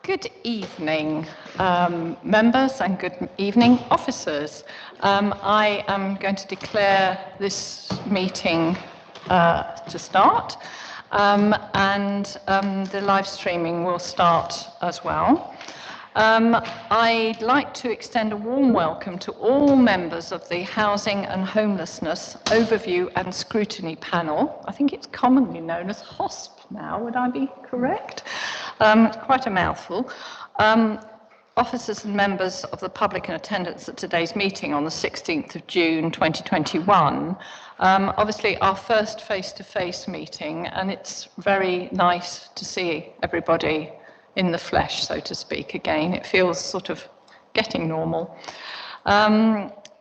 Good evening, members, and good evening, officers. I am going to declare this meeting to start, and the live streaming will start as well. I'd like to extend a warm welcome to all members of the Housing and Homelessness Overview and Scrutiny Panel. I think it's commonly known as HOSP now, would I be correct? It's quite a mouthful. Officers and members of the public in attendance at today's meeting on the 16th of June 2021. Obviously our first face-to-face meeting, and it's very nice to see everybody in the flesh, so to speak, again. It feels sort of getting normal.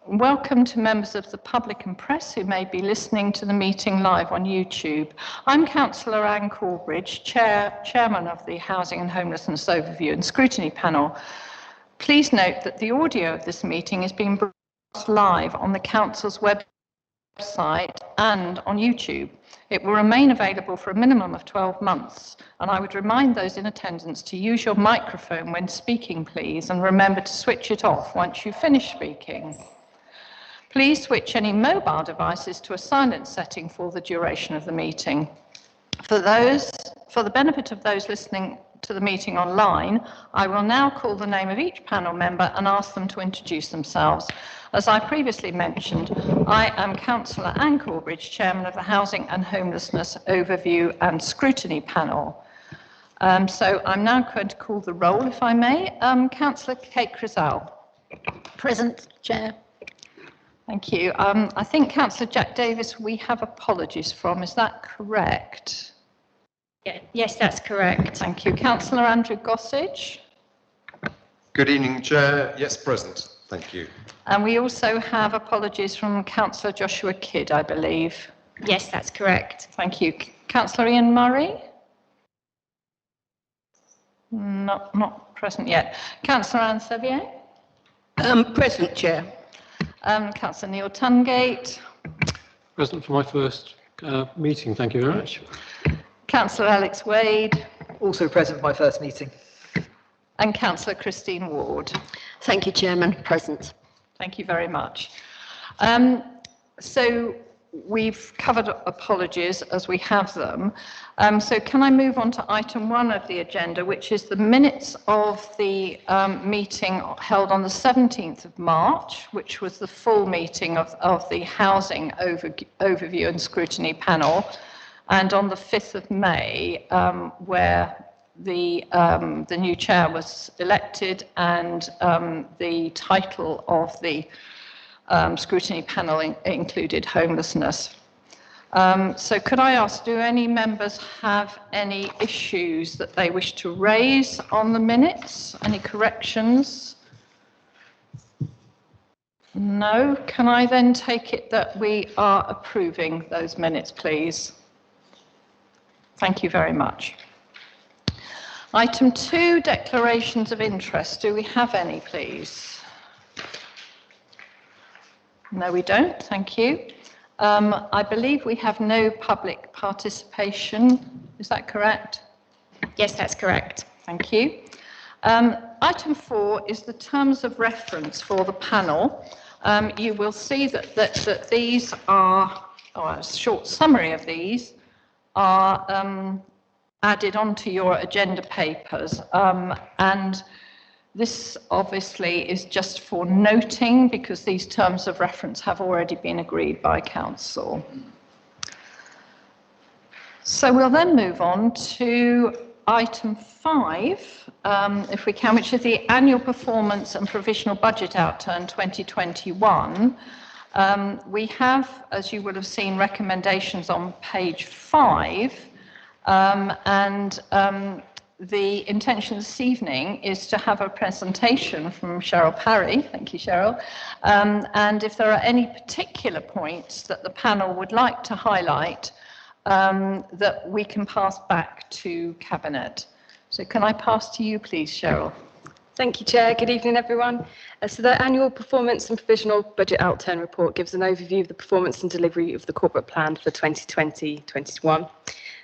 Welcome to members of the public and press who may be listening to the meeting live on YouTube. I'm Councillor Anne Corbridge, Chairman of the Housing and Homelessness Overview and Scrutiny Panel. Please note that the audio of this meeting is being broadcast live on the Council's website and on YouTube. It will remain available for a minimum of 12 months, and I would remind those in attendance to use your microphone when speaking, please, and remember to switch it off once you finish speaking. Please switch any mobile devices to a silent setting for the duration of the meeting. For the benefit of those listening to the meeting online, I will now call the name of each panel member and ask them to introduce themselves. As I previously mentioned, I am Councillor Anne Corbridge, Chairman of the Housing and Homelessness Overview and Scrutiny Panel. So I'm now going to call the roll, if I may. Councillor Kate Crizell. Present, Chair. Thank you. I think Councillor Jack Davis, we have apologies from. Is that correct? Yeah, yes, that's correct. Thank you. Councillor Andrew Gossage. Good evening, Chair. Yes, present. Thank you. And we also have apologies from Councillor Joshua Kidd, I believe. Yes, that's correct. Thank you. Councillor Ian Murray? Not present yet. Councillor Anne Sevier? Present, Chair. Councillor Neil Tungate? Present for my first meeting, thank you very much. Councillor Alex Wade? Also present for my first meeting. And Councillor Christine Ward? Thank you, Chairman. Present. Thank you very much. So we've covered apologies as we have them. So can I move on to item 1 of the agenda, which is the minutes of the meeting held on the 17th of March, which was the full meeting of the Housing Overview and Scrutiny Panel, and on the 5th of May, where the new chair was elected, and the title of the scrutiny panel included homelessness. So could I ask, do any members have any issues that they wish to raise on the minutes? Any corrections? No. Can I then take it that we are approving those minutes, please? Thank you very much. Item 2, declarations of interest. Do we have any, please? No, we don't. Thank you. I believe we have no public participation. Is that correct? Yes, that's correct. Thank you. Item 4 is the terms of reference for the panel. You will see that these are, or a short summary of these, are added onto your agenda papers, and this obviously is just for noting because these terms of reference have already been agreed by Council. So we'll then move on to item 5, if we can, which is the annual performance and provisional budget outturn 2021. We have, as you would have seen, recommendations on page 5. The intention this evening is to have a presentation from Cheryl Parry. Thank you, Cheryl. And if there are any particular points that the panel would like to highlight, that we can pass back to Cabinet. So can I pass to you, please, Cheryl? Thank you, Chair. Good evening, everyone. So the annual performance and provisional budget outturn report gives an overview of the performance and delivery of the corporate plan for 2020-21.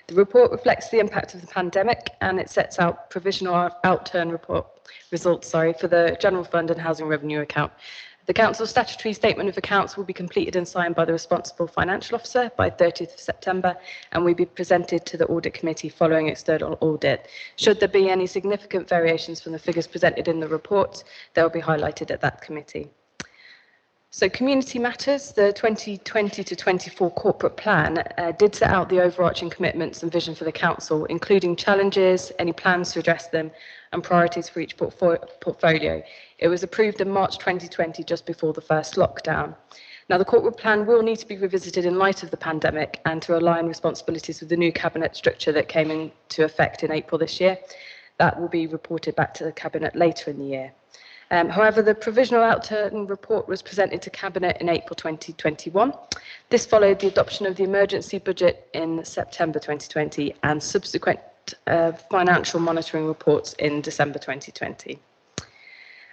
The report reflects the impact of the pandemic, and it sets out provisional outturn results for the General Fund and Housing Revenue account. The Council's statutory statement of accounts will be completed and signed by the responsible financial officer by 30th of September and will be presented to the Audit Committee following external audit. Should there be any significant variations from the figures presented in the report, they will be highlighted at that committee. So Community Matters, the 2020 to 24 corporate plan did set out the overarching commitments and vision for the Council, including challenges, any plans to address them, and priorities for each portfolio. It was approved in March 2020, just before the first lockdown. Now, the corporate plan will need to be revisited in light of the pandemic and to align responsibilities with the new cabinet structure that came into effect in April this year. That will be reported back to the cabinet later in the year. However, the provisional outturn report was presented to Cabinet in April 2021. This followed the adoption of the emergency budget in September 2020 and subsequent financial monitoring reports in December 2020.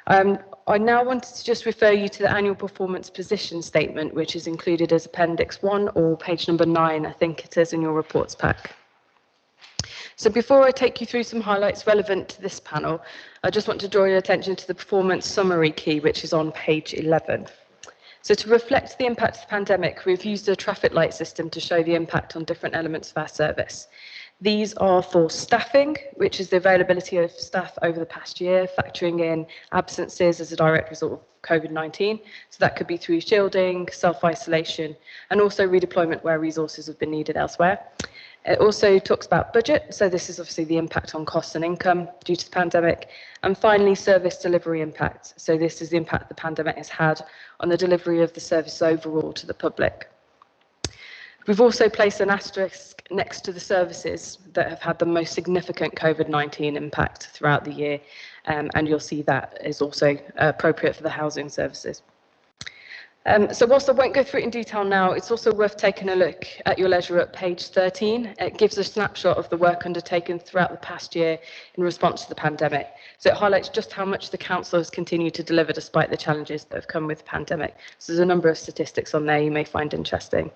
I now wanted to just refer you to the annual performance position statement, which is included as Appendix 1 or page number 9, I think it is, in your reports pack. So before I take you through some highlights relevant to this panel, I just want to draw your attention to the performance summary key, which is on page 11. So to reflect the impact of the pandemic, we've used a traffic light system to show the impact on different elements of our service. These are for staffing, which is the availability of staff over the past year, factoring in absences as a direct result of COVID-19. So that could be through shielding, self-isolation, and also redeployment where resources have been needed elsewhere. It also talks about budget, so this is obviously the impact on costs and income due to the pandemic. And finally, service delivery impact. So this is the impact the pandemic has had on the delivery of the service overall to the public. We've also placed an asterisk next to the services that have had the most significant COVID-19 impact throughout the year, and you'll see that is also appropriate for the housing services. So whilst I won't go through it in detail now, it's also worth taking a look at your leisure at page 13. It gives a snapshot of the work undertaken throughout the past year in response to the pandemic. So it highlights just how much the council has continued to deliver despite the challenges that have come with the pandemic. So there's a number of statistics on there you may find interesting.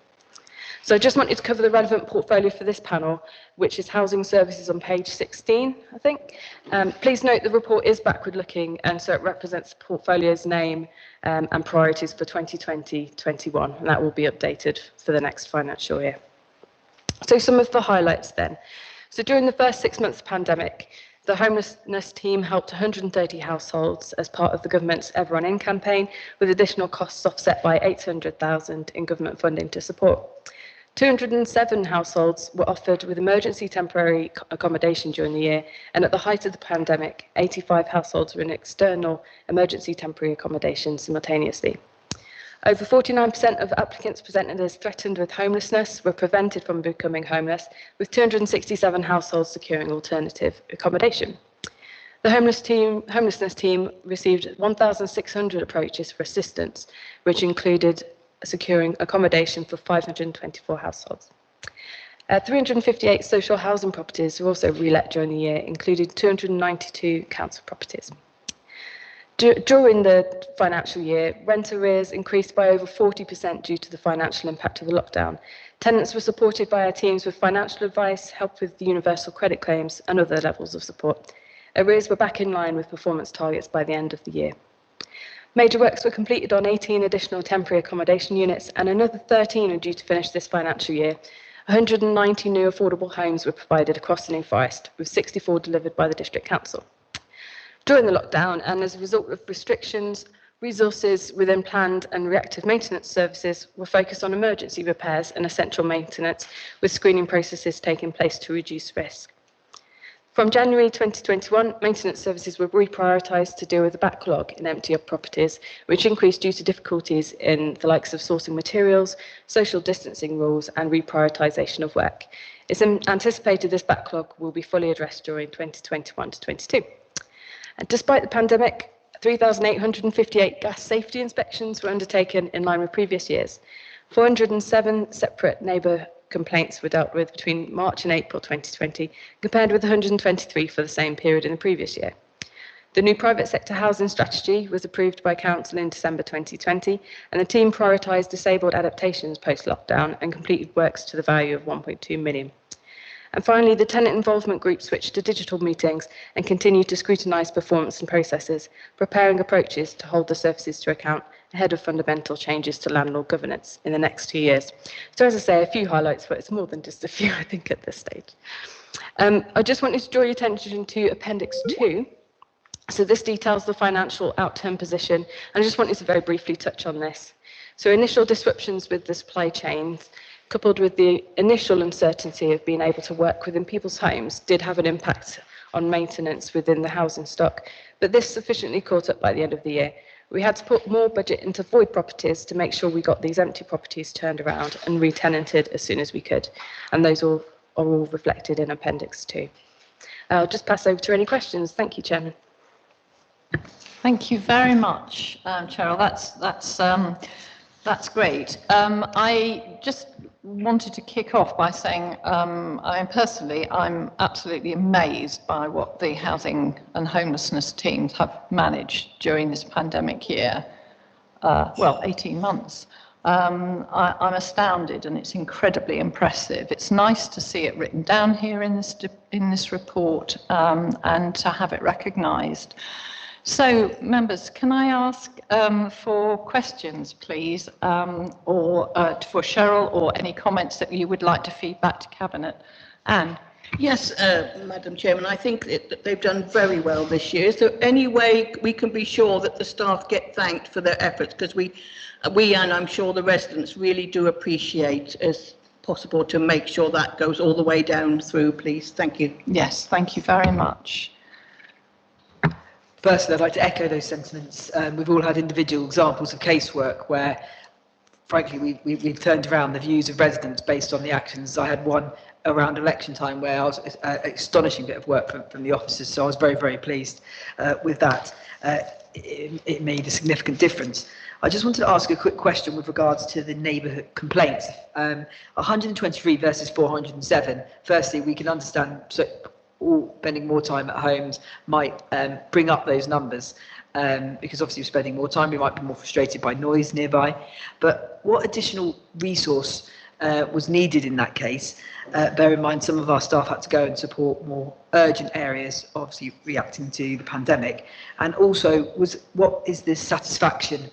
So I just wanted to cover the relevant portfolio for this panel, which is housing services on page 16, I think. Please note the report is backward-looking, and so it represents the portfolio's name and priorities for 2020-21, and that will be updated for the next financial year. So some of the highlights then. So during the first 6 months of the pandemic, the homelessness team helped 130 households as part of the government's Everyone In campaign, with additional costs offset by $800,000 in government funding to support. 207 households were offered with emergency temporary accommodation during the year, and at the height of the pandemic, 85 households were in external emergency temporary accommodation simultaneously. Over 49% of applicants presented as threatened with homelessness were prevented from becoming homeless, with 267 households securing alternative accommodation. The homelessness team received 1,600 approaches for assistance, which included securing accommodation for 524 households. 358 social housing properties were also relet during the year, including 292 council properties. During the financial year, rent arrears increased by over 40% due to the financial impact of the lockdown. Tenants were supported by our teams with financial advice, help with the universal credit claims, and other levels of support. Arrears were back in line with performance targets by the end of the year. Major works were completed on 18 additional temporary accommodation units, and another 13 are due to finish this financial year. 190 new affordable homes were provided across the New Forest, with 64 delivered by the District Council. During the lockdown, and as a result of restrictions, resources within planned and reactive maintenance services were focused on emergency repairs and essential maintenance, with screening processes taking place to reduce risk. From January 2021, maintenance services were reprioritised to deal with the backlog in empty properties, which increased due to difficulties in the likes of sourcing materials, social distancing rules, and reprioritisation of work. It's anticipated this backlog will be fully addressed during 2021 to 22. And despite the pandemic, 3,858 gas safety inspections were undertaken in line with previous years. 407 separate neighbour complaints were dealt with between March and April 2020, compared with 123 for the same period in the previous year. The new private sector housing strategy was approved by Council in December 2020, and the team prioritised disabled adaptations post-lockdown and completed works to the value of 1.2 million. And finally, the tenant involvement group switched to digital meetings and continued to scrutinise performance and processes, preparing approaches to hold the services to account ahead of fundamental changes to landlord governance in the next 2 years. So as I say, a few highlights, but it's more than just a few, I think, at this stage. I just wanted to draw your attention to Appendix 2. So this details the financial outturn position, and I just wanted to very briefly touch on this. So initial disruptions with the supply chains, coupled with the initial uncertainty of being able to work within people's homes, did have an impact on maintenance within the housing stock, but this sufficiently caught up by the end of the year. We had to put more budget into void properties to make sure we got these empty properties turned around and re-tenanted as soon as we could, and those are all reflected in Appendix 2. I'll just pass over to any questions. Thank you, Chairman. Thank you very much, Cheryl. That's great. I just wanted to kick off by saying, personally, I'm absolutely amazed by what the housing and homelessness teams have managed during this pandemic year. 18 months. I'm astounded, and it's incredibly impressive. It's nice to see it written down here in this report, and to have it recognised. So, members, can I ask for questions, please, or for Cheryl, or any comments that you would like to feed back to Cabinet? Anne? Yes, Madam Chairman, I think that they've done very well this year. Is there any way we can be sure that the staff get thanked for their efforts? Because we and I'm sure the residents really do appreciate, as possible, to make sure that goes all the way down through, please. Thank you. Yes, thank you very much. Firstly, I'd like to echo those sentiments. We've all had individual examples of casework where, frankly, we've turned around the views of residents based on the actions. I had one around election time where I was astonishing bit of work from the officers, so I was very, very pleased with that. It made a significant difference. I just wanted to ask a quick question with regards to the neighbourhood complaints. 123 versus 407. Firstly, we can understand all spending more time at homes might bring up those numbers, because obviously we're spending more time, we might be more frustrated by noise nearby. But what additional resource was needed in that case? Bear in mind some of our staff had to go and support more urgent areas, obviously reacting to the pandemic. And also, what is the satisfaction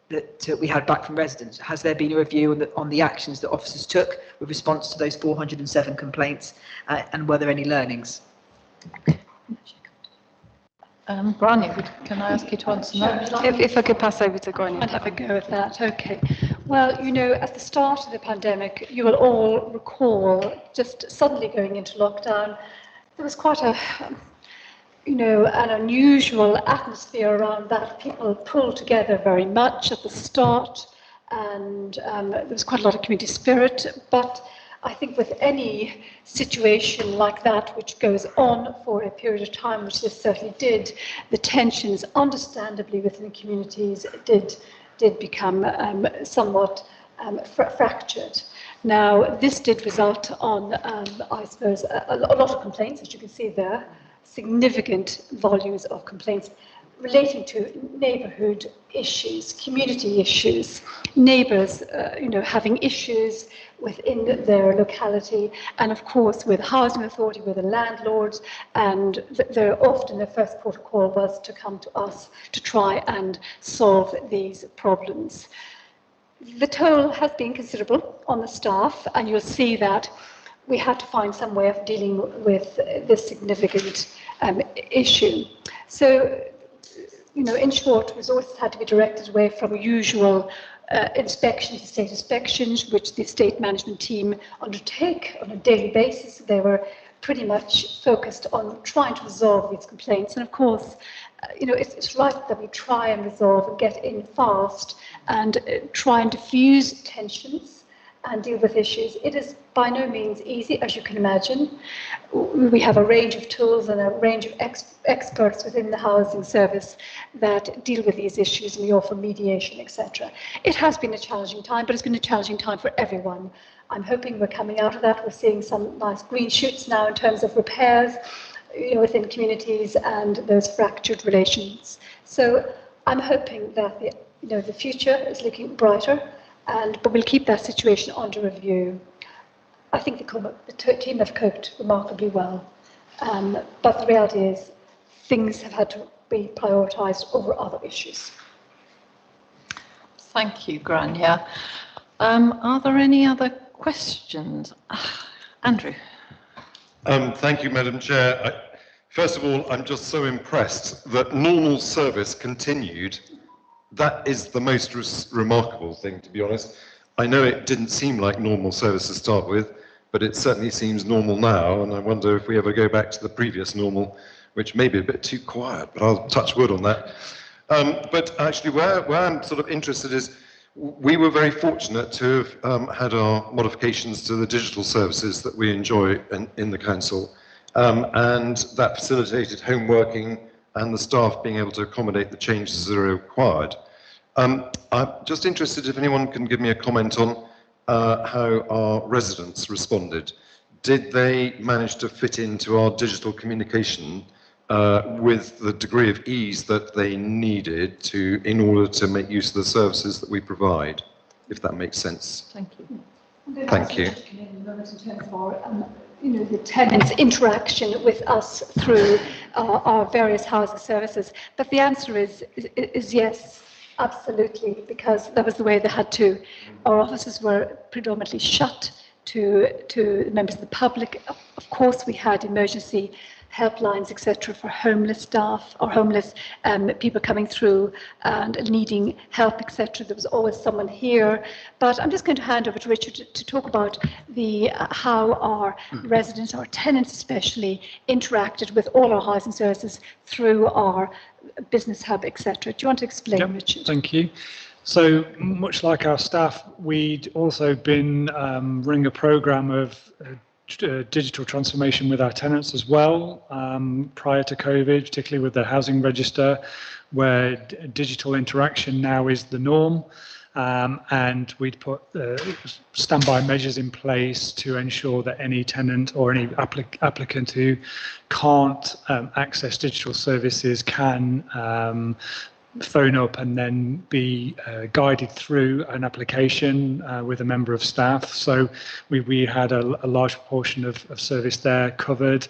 that we had back from residents? Has there been a review on the actions that officers took with response to those 407 complaints, and were there any learnings? Grania, can I ask you to answer that? If I could pass over to Grania. I'd have a go at that. Okay. Well, you know, at the start of the pandemic, you will all recall just suddenly going into lockdown, there was quite a, an unusual atmosphere around that. People pulled together very much at the start, and there was quite a lot of community spirit. But I think with any situation like that, which goes on for a period of time, which this certainly did, the tensions, understandably, within the communities did become somewhat fractured. Now, this did result on, I suppose, a lot of complaints, as you can see there, significant volumes of complaints relating to neighbourhood issues, community issues, neighbours, having issues within their locality, and of course with housing authority, with the landlords, and often the first protocol was to come to us to try and solve these problems. The toll has been considerable on the staff, and you'll see that we had to find some way of dealing with this significant issue. So, in short, resources had to be directed away from usual inspections, estate inspections, which the estate management team undertake on a daily basis. They were pretty much focused on trying to resolve these complaints. And of course, it's right that we try and resolve and get in fast and try and diffuse tensions and deal with issues. It is by no means easy, as you can imagine. We have a range of tools and a range of experts within the housing service that deal with these issues, and we offer mediation, etc. It has been a challenging time, but it's been a challenging time for everyone. I'm hoping we're coming out of that. We're seeing some nice green shoots now in terms of repairs, within communities and those fractured relations. So I'm hoping that the future is looking brighter. But we'll keep that situation under review. I think the team have coped remarkably well. But the reality is things have had to be prioritised over other issues. Thank you, Grania. Are there any other questions? Andrew. Thank you, Madam Chair. First of all, I'm just so impressed that normal service continued. That is the most remarkable thing, to be honest. I know it didn't seem like normal service to start with, but it certainly seems normal now, and I wonder if we ever go back to the previous normal, which may be a bit too quiet, but I'll touch wood on that. But actually, where I'm sort of interested is, we were very fortunate to have had our modifications to the digital services that we enjoy in the council, and that facilitated home working and the staff being able to accommodate the changes that are required. I'm just interested if anyone can give me a comment on how our residents responded. Did they manage to fit into our digital communication with the degree of ease that they needed in order to make use of the services that we provide, if that makes sense? Thank you. Thank you. In terms of the tenants' interaction with us through our various housing services, but the answer is yes, absolutely, because that was the way they had to. Our offices were predominantly shut to members of the public. Of course, we had emergency helplines, etc., for homeless staff or homeless people coming through and needing help, etc. There was always someone here. But I'm just going to hand over to Richard to talk about how our residents, our tenants especially, interacted with all our housing services through our business hub, etc. Do you want to explain, Yep, Richard? thank you. So much like our staff, we'd also been running a programme of digital transformation with our tenants as well prior to COVID, particularly with the housing register, where digital interaction now is the norm. And we'd put standby measures in place to ensure that any tenant or any applicant who can't access digital services can phone up and then be guided through an application with a member of staff. So we had a large proportion of service there covered.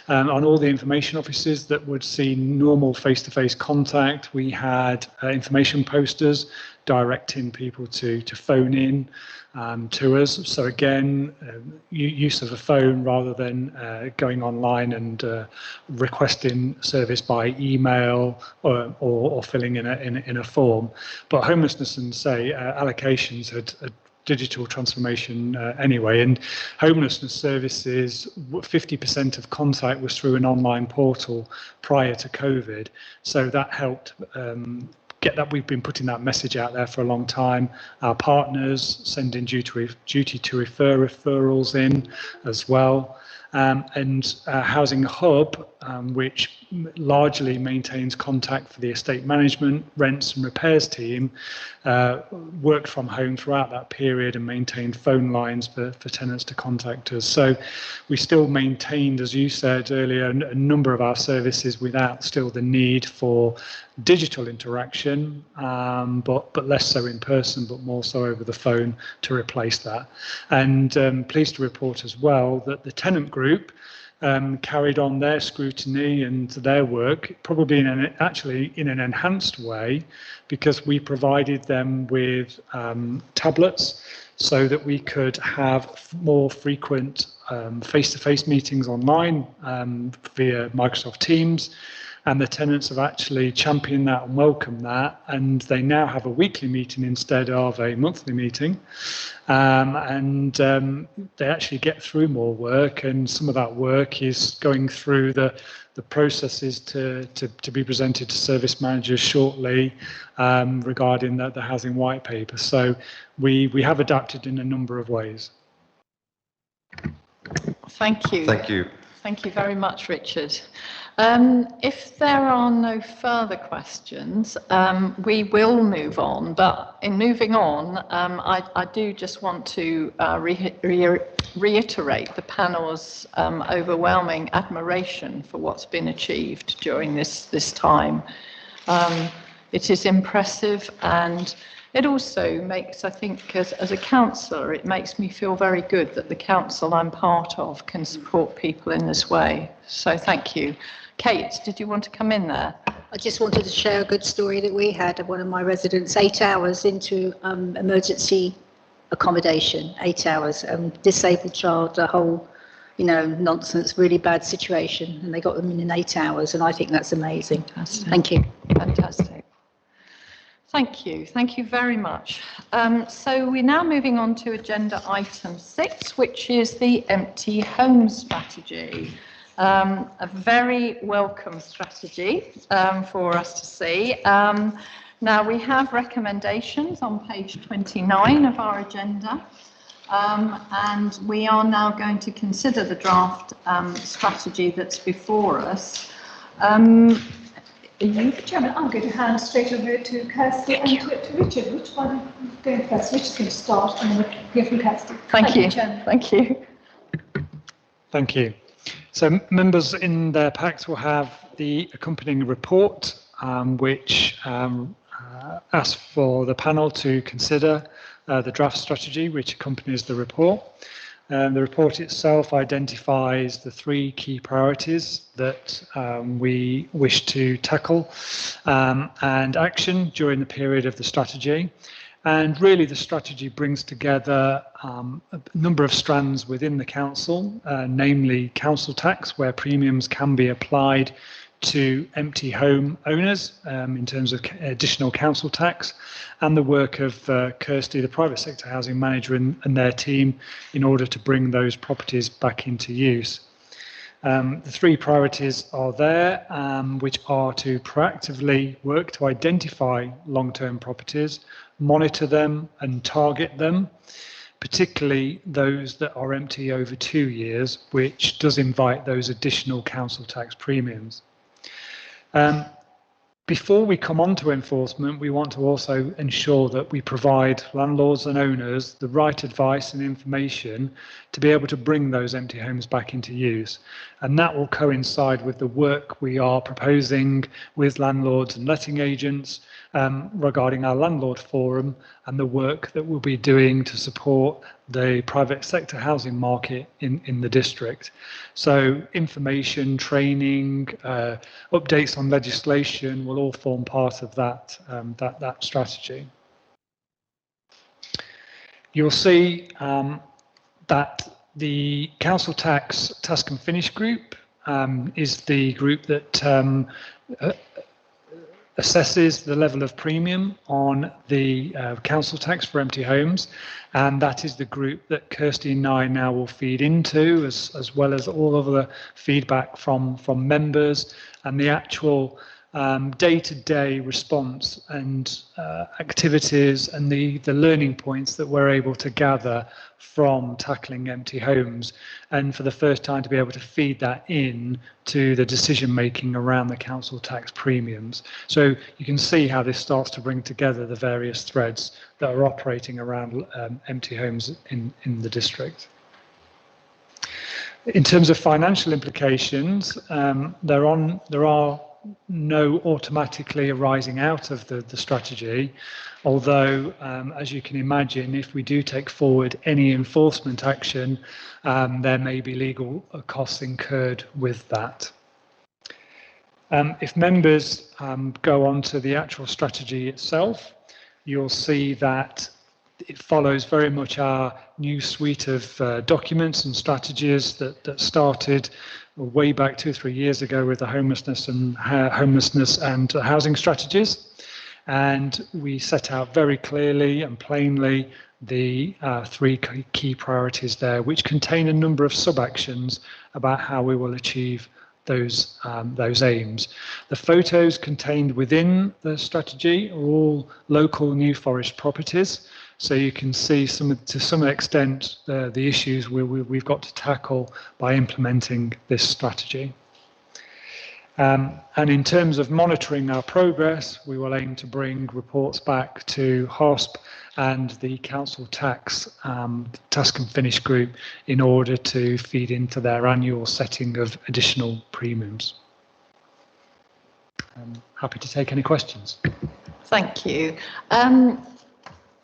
On all the information offices that would see normal face-to-face contact, we had information posters directing people to phone in to us. So again, use of a phone rather than going online and requesting service by email or filling in a form. But homelessness and allocations had digital transformation anyway, and homelessness services, 50% of contact was through an online portal prior to COVID. So that helped get that. We've been putting that message out there for a long time. Our partners sending duty to referrals in as well. And Housing Hub, which largely maintains contact for the estate management, rents and repairs team, worked from home throughout that period and maintained phone lines for tenants to contact us. So we still maintained, as you said earlier, a number of our services without still the need for digital interaction, but less so in person, but more so over the phone to replace that. And pleased to report as well that the tenant group carried on their scrutiny and their work, probably actually in an enhanced way, because we provided them with tablets so that we could have more frequent face-to-face meetings online via Microsoft Teams. And the tenants have actually championed that and welcomed that, and they now have a weekly meeting instead of a monthly meeting, and they actually get through more work, and some of that work is going through the processes to be presented to service managers shortly regarding the housing white paper. So we have adapted in a number of ways. Thank you. Thank you. Thank you very much, Richard. If there are no further questions, we will move on. But in moving on, I do just want to reiterate the panel's overwhelming admiration for what's been achieved during this time. It is impressive, and It also makes, I think, as a councillor, it makes me feel very good that the council I'm part of can support people in this way. So thank you. Kate, did you want to come in there? I just wanted to share a good story that we had of one of my residents, 8 hours into emergency accommodation, 8 hours, disabled child, a whole, nonsense, really bad situation, and they got them in 8 hours, and I think that's amazing. Fantastic. Thank you. Fantastic. Thank you. Thank you very much. So we're now moving on to agenda item 6, which is the empty home strategy. A very welcome strategy for us to see. Now we have recommendations on page 29 of our agenda, and we are now going to consider the draft strategy that's before us. Chairman, I'm going to hand straight over to Kirsty and to Richard. Which one going first? Richard's going to start, and then we'll hear from Kirsty. Thank you. Chairman. Thank you. Thank you. So members in their packs will have the accompanying report, which asks for the panel to consider the draft strategy which accompanies the report. The report itself identifies the 3 key priorities that we wish to tackle and action during the period of the strategy. And really the strategy brings together a number of strands within the council, namely council tax, where premiums can be applied to empty home owners in terms of additional council tax, and the work of Kirsty, the private sector housing manager, and their team in order to bring those properties back into use. The 3 priorities are there, which are to proactively work to identify long-term properties, monitor them and target them, particularly those that are empty over 2 years, which does invite those additional council tax premiums. Before we come on to enforcement, we want to also ensure that we provide landlords and owners the right advice and information to be able to bring those empty homes back into use. And that will coincide with the work we are proposing with landlords and letting agents regarding our landlord forum and the work that we'll be doing to support the private sector housing market in the district. So information, training, updates on legislation will all form part of that, that strategy. You'll see that the Council Tax Task and Finish group is the group that assesses the level of premium on the council tax for empty homes, and that is the group that Kirsty and I now will feed into, as well as all of the feedback from members and the actual day-to-day response and activities and the learning points that we're able to gather from tackling empty homes, and for the first time to be able to feed that in to the decision making around the council tax premiums. So you can see how this starts to bring together the various threads that are operating around empty homes in the district. In terms of financial implications, there are no automatically arising out of the strategy, although as you can imagine, if we do take forward any enforcement action, there may be legal costs incurred with that. If members go on to the actual strategy itself, you'll see that it follows very much our new suite of documents and strategies that started way back 2 or 3 years ago with the homelessness and housing strategies, and we set out very clearly and plainly the 3 key priorities there, which contain a number of sub-actions about how we will achieve those aims. The photos contained within the strategy are all local New Forest properties, so you can see to some extent the issues we've got to tackle by implementing this strategy. And in terms of monitoring our progress, we will aim to bring reports back to HOSP and the Council Tax Task and Finish group in order to feed into their annual setting of additional premiums. I'm happy to take any questions. Thank you.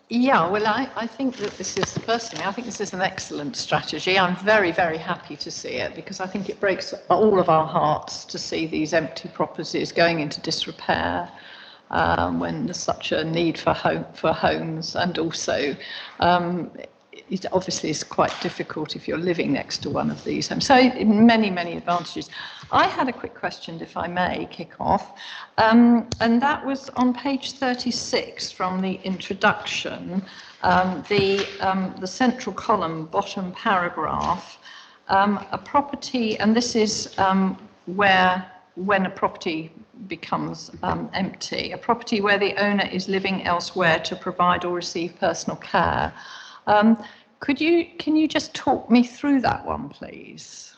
Yeah, well, I think that this is, personally, I think this is an excellent strategy. I'm very, very happy to see it because I think it breaks all of our hearts to see these empty properties going into disrepair when there's such a need for homes, and also it obviously is quite difficult if you're living next to one of these homes. So many, many advantages. I had a quick question, if I may kick off, and that was on page 36 from the introduction, the central column, bottom paragraph, a property, and this is where when a property becomes empty, a property where the owner is living elsewhere to provide or receive personal care. Can you just talk me through that one, please?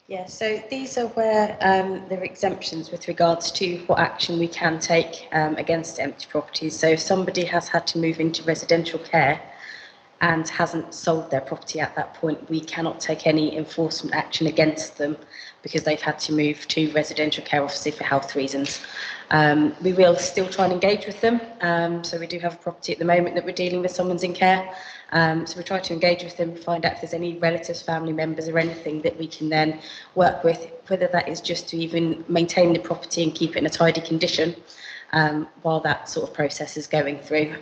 Yeah, so these are where there are exemptions with regards to what action we can take against empty properties. So if somebody has had to move into residential care and hasn't sold their property at that point, we cannot take any enforcement action against them because they've had to move to residential care, obviously for health reasons. We will still try and engage with them. So we do have a property at the moment that we're dealing with, someone's in care. So we try to engage with them, find out if there's any relatives, family members or anything that we can then work with, whether that is just to even maintain the property and keep it in a tidy condition while that sort of process is going through.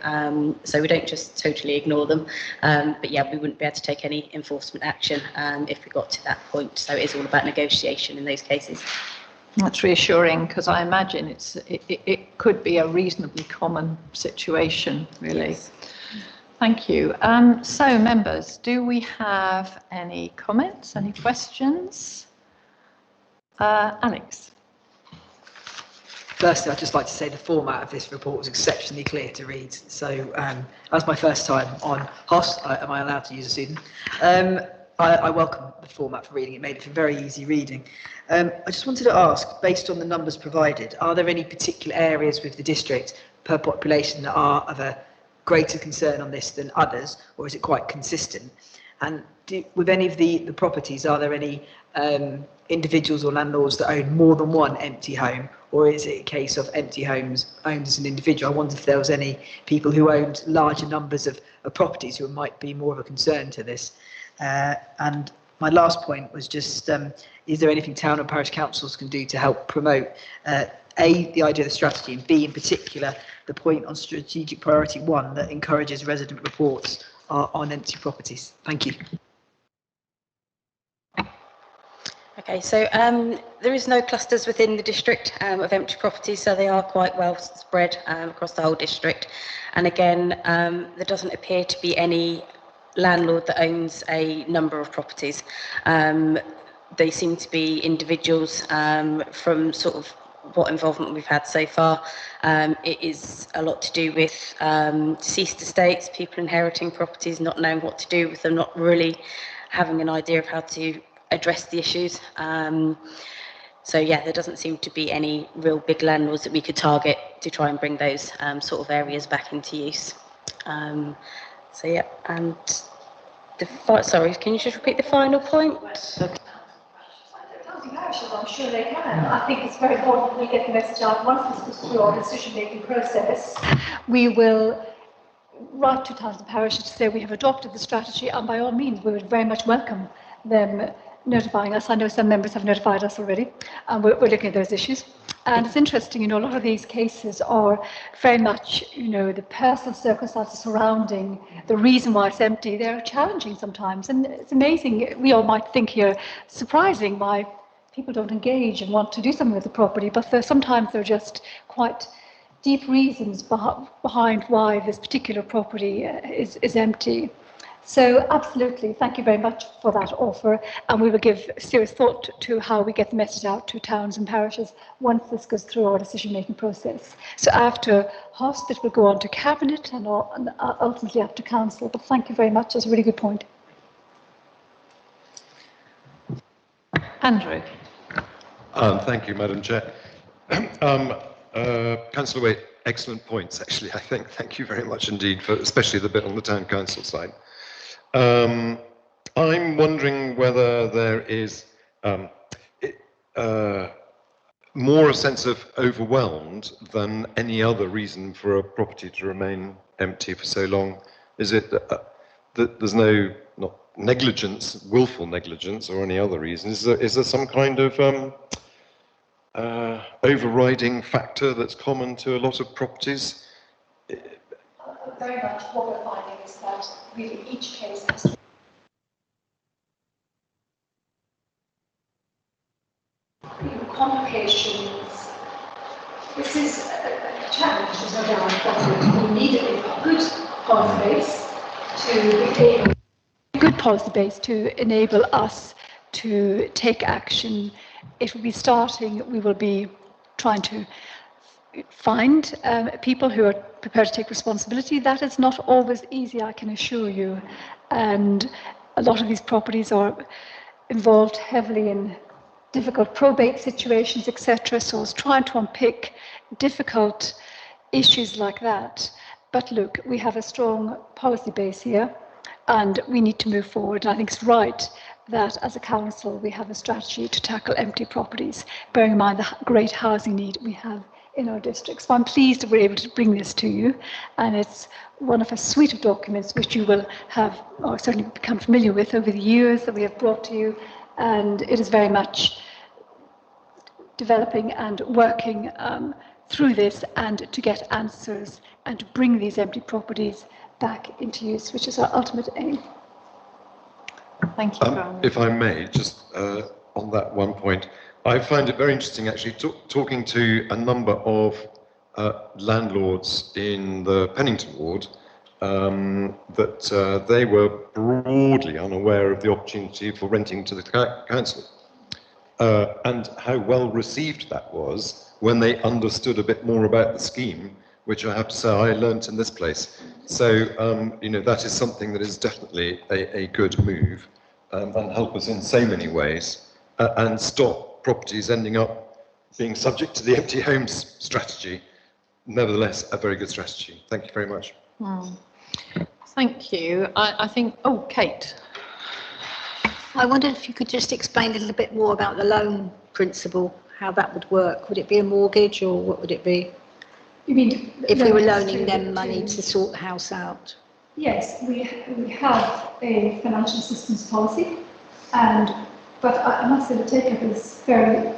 So we don't just totally ignore them. But yeah, we wouldn't be able to take any enforcement action if we got to that point. So it is all about negotiation in those cases. That's reassuring because I imagine it could be a reasonably common situation, really. Yes. Thank you. So, members, do we have any comments, any questions? Alex. Firstly, I'd just like to say the format of this report was exceptionally clear to read. So, as my first time on HOS, am I allowed to use a pseudonym? I welcome the format for reading. It made it for very easy reading. I just wanted to ask, based on the numbers provided, are there any particular areas with the district per population that are of a greater concern on this than others, or is it quite consistent? And with any of the properties, are there any individuals or landlords that own more than one empty home, or is it a case of empty homes owned as an individual? I wonder if there was any people who owned larger numbers of properties who might be more of a concern to this. And my last point was just, is there anything town and parish councils can do to help promote A, the idea of the strategy, and B, in particular, the point on strategic priority 1 that encourages resident reports on empty properties? Thank you. Okay, so there is no clusters within the district of empty properties, so they are quite well spread across the whole district. And again, there doesn't appear to be any landlord that owns a number of properties. They seem to be individuals from sort of what involvement we've had so far. It is a lot to do with deceased estates, people inheriting properties, not knowing what to do with them, not really having an idea of how to address the issues. So yeah, there doesn't seem to be any real big landlords that we could target to try and bring those sort of areas back into use. So yeah, and sorry, can you just repeat the final point? I'm sure they can. I think it's very important we get the message out. Once this goes through our decision-making process, we will write to towns and parishes to say we have adopted the strategy, and by all means, we would very much welcome them notifying us. I know some members have notified us already, and we're looking at those issues. And it's interesting, a lot of these cases are very much, the personal circumstances surrounding the reason why it's empty. They're challenging sometimes, and it's amazing. We all might think here, surprising why people don't engage and want to do something with the property, but sometimes they're just quite deep reasons behind why this particular property is empty. So absolutely, thank you very much for that offer, and we will give serious thought to how we get the message out to towns and parishes once this goes through our decision-making process. So after HOST, it will go on to Cabinet and ultimately up to Council, but thank you very much, that's a really good point. Andrew. Thank you, Madam Chair. Councillor Waite, excellent points, actually, I think. Thank you very much indeed, for especially the bit on the Town Council side. I'm wondering whether there is more a sense of overwhelmed than any other reason for a property to remain empty for so long? Is it that there's no, not negligence, willful negligence or any other reason? Is there some kind of overriding factor that's common to a lot of properties? Very much what we're finding is that really each case has to complications. This is a challenge, there's no doubt about it. We need a good policy base to enable us to take action. It will be starting, we will be trying to find people who are prepared to take responsibility. That is not always easy, I can assure you. And a lot of these properties are involved heavily in difficult probate situations, etc. So it's trying to unpick difficult issues like that. But look, we have a strong policy base here and we need to move forward. And I think it's right that as a council we have a strategy to tackle empty properties, bearing in mind the great housing need we have in our districts. So I'm pleased that we're able to bring this to you, and it's one of a suite of documents which you will have, or certainly become familiar with over the years that we have brought to you, and it is very much developing and working through this and to get answers and to bring these empty properties back into use, which is our ultimate aim. Thank you. If I may, just on that one point, I find it very interesting actually talking to a number of landlords in the Pennington ward that they were broadly unaware of the opportunity for renting to the council and how well received that was when they understood a bit more about the scheme, which I have to say I learnt in this place. So, you know, that is something that is definitely a good move and help us in so many ways and stop properties ending up being subject to the empty homes strategy. Nevertheless, a very good strategy. Thank you very much. Thank you. I think, oh, Kate. I wondered if you could just explain a little bit more about the loan principle, how that would work. Would it be a mortgage or what would it be? You mean if we were loaning them money to sort the house out? Yes, we have a financial assistance policy, but I must say the take-up is very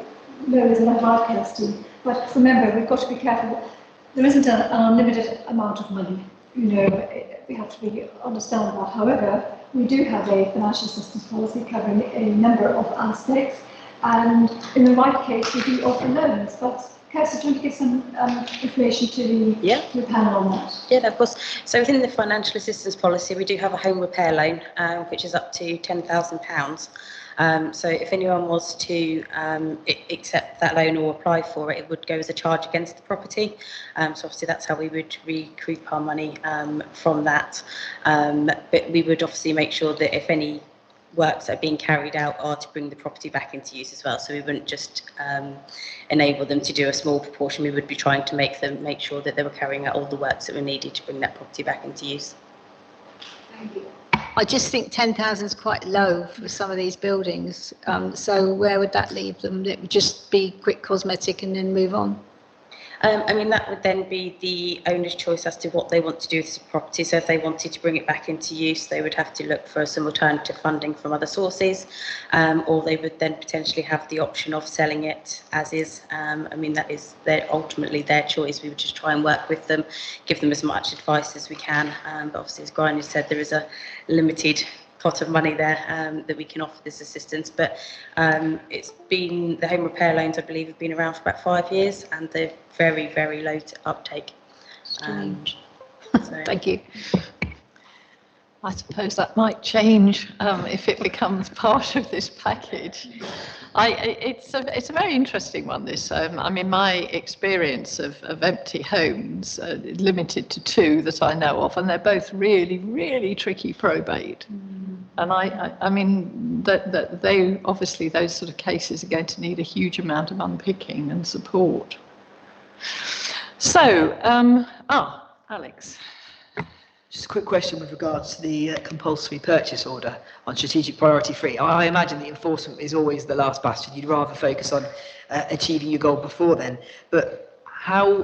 low, as a level of capacity. But remember, we've got to be careful. There isn't an unlimited amount of money. You know, we have to understand that. However, we do have a financial assistance policy covering a number of aspects, and in the right case, we do offer loans. But Kirsty, do you want to give some information to the panel on that? Yeah, of course. So within the financial assistance policy, we do have a home repair loan, which is up to £10,000. So if anyone was to accept that loan or apply for it, it would go as a charge against the property. So obviously that's how we would recoup our money from that. But we would obviously make sure that if any works that are being carried out are to bring the property back into use as well. So we wouldn't just enable them to do a small proportion. We would be trying to make sure that they were carrying out all the works that were needed to bring that property back into use. Thank you. I just think 10,000 is quite low for some of these buildings. So where would that leave them? It would just be quick cosmetic and then move on. I mean, that would then be the owner's choice as to what they want to do with the property. So if they wanted to bring it back into use, they would have to look for some alternative funding from other sources, or they would then potentially have the option of selling it as is. I mean, that is ultimately their choice. We would just try and work with them, give them as much advice as we can. But obviously, as Brian has said, there is a limited pot of money there that we can offer this assistance, but it's been, the home repair loans I believe have been around for about 5 years and they're very, very low to uptake. So. Thank you. I suppose that might change if it becomes part of this package. It's a very interesting one, this. I mean, my experience of empty homes, limited to 2 that I know of, and they're both really, really tricky probate. And I mean, that they obviously, those sort of cases are going to need a huge amount of unpicking and support. So, Alex. Just a quick question with regards to the compulsory purchase order on strategic priority 3. I imagine the enforcement is always the last bastion. You'd rather focus on achieving your goal before then. But how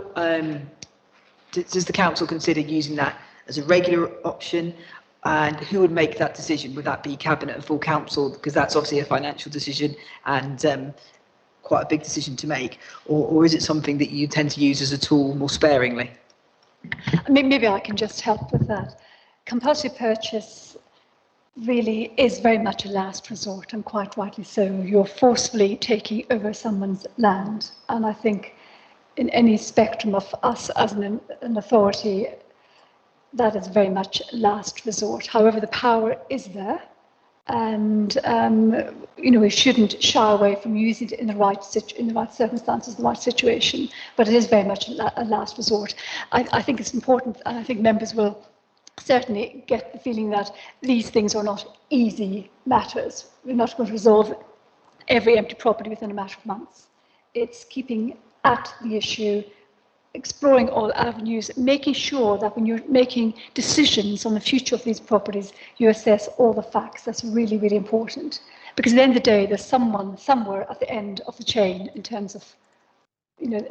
does the council consider using that as a regular option? And who would make that decision? Would that be Cabinet and full council? Because that's obviously a financial decision and quite a big decision to make. Or is it something that you tend to use as a tool more sparingly? Maybe I can just help with that. Compulsory purchase really is very much a last resort, and quite rightly so. You're forcefully taking over someone's land. And I think in any spectrum of us as an authority, that is very much last resort. However, the power is there. And we shouldn't shy away from using it in the right circumstances, the right situation. But it is very much a last resort. I think it's important, and I think members will certainly get the feeling that these things are not easy matters. We're not going to resolve every empty property within a matter of months. It's keeping at the issue, exploring all avenues, making sure that when you're making decisions on the future of these properties, you assess all the facts. That's really, really important. Because at the end of the day, there's someone somewhere at the end of the chain in terms of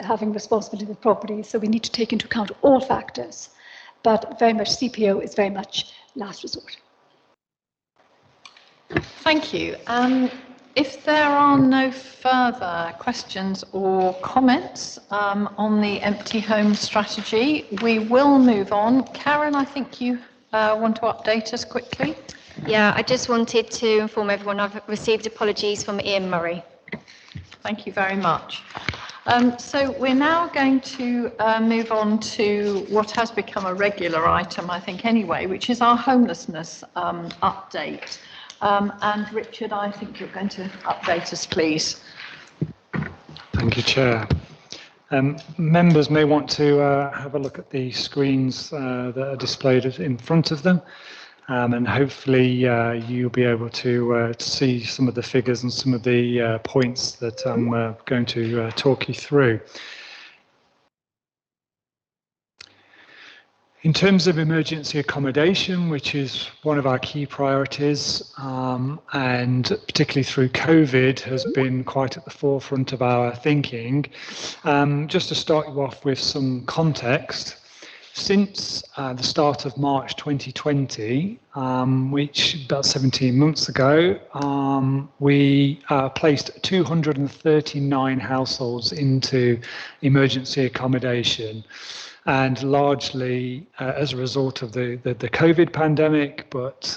having responsibility for the property. So we need to take into account all factors. But very much CPO is very much last resort. Thank you. If there are no further questions or comments on the empty home strategy, we will move on. Karen, I think you want to update us quickly. Yeah, I just wanted to inform everyone I've received apologies from Ian Murray. Thank you very much. So we're now going to move on to what has become a regular item, I think anyway, which is our homelessness update. And Richard, I think you're going to update us, please. Thank you, Chair. Members may want to have a look at the screens that are displayed in front of them, and hopefully you'll be able to see some of the figures and some of the points that I'm going to talk you through. In terms of emergency accommodation, which is one of our key priorities, and particularly through COVID has been quite at the forefront of our thinking, just to start you off with some context, since the start of March 2020, which about 17 months ago, we placed 239 households into emergency accommodation. And largely as a result of the COVID pandemic, but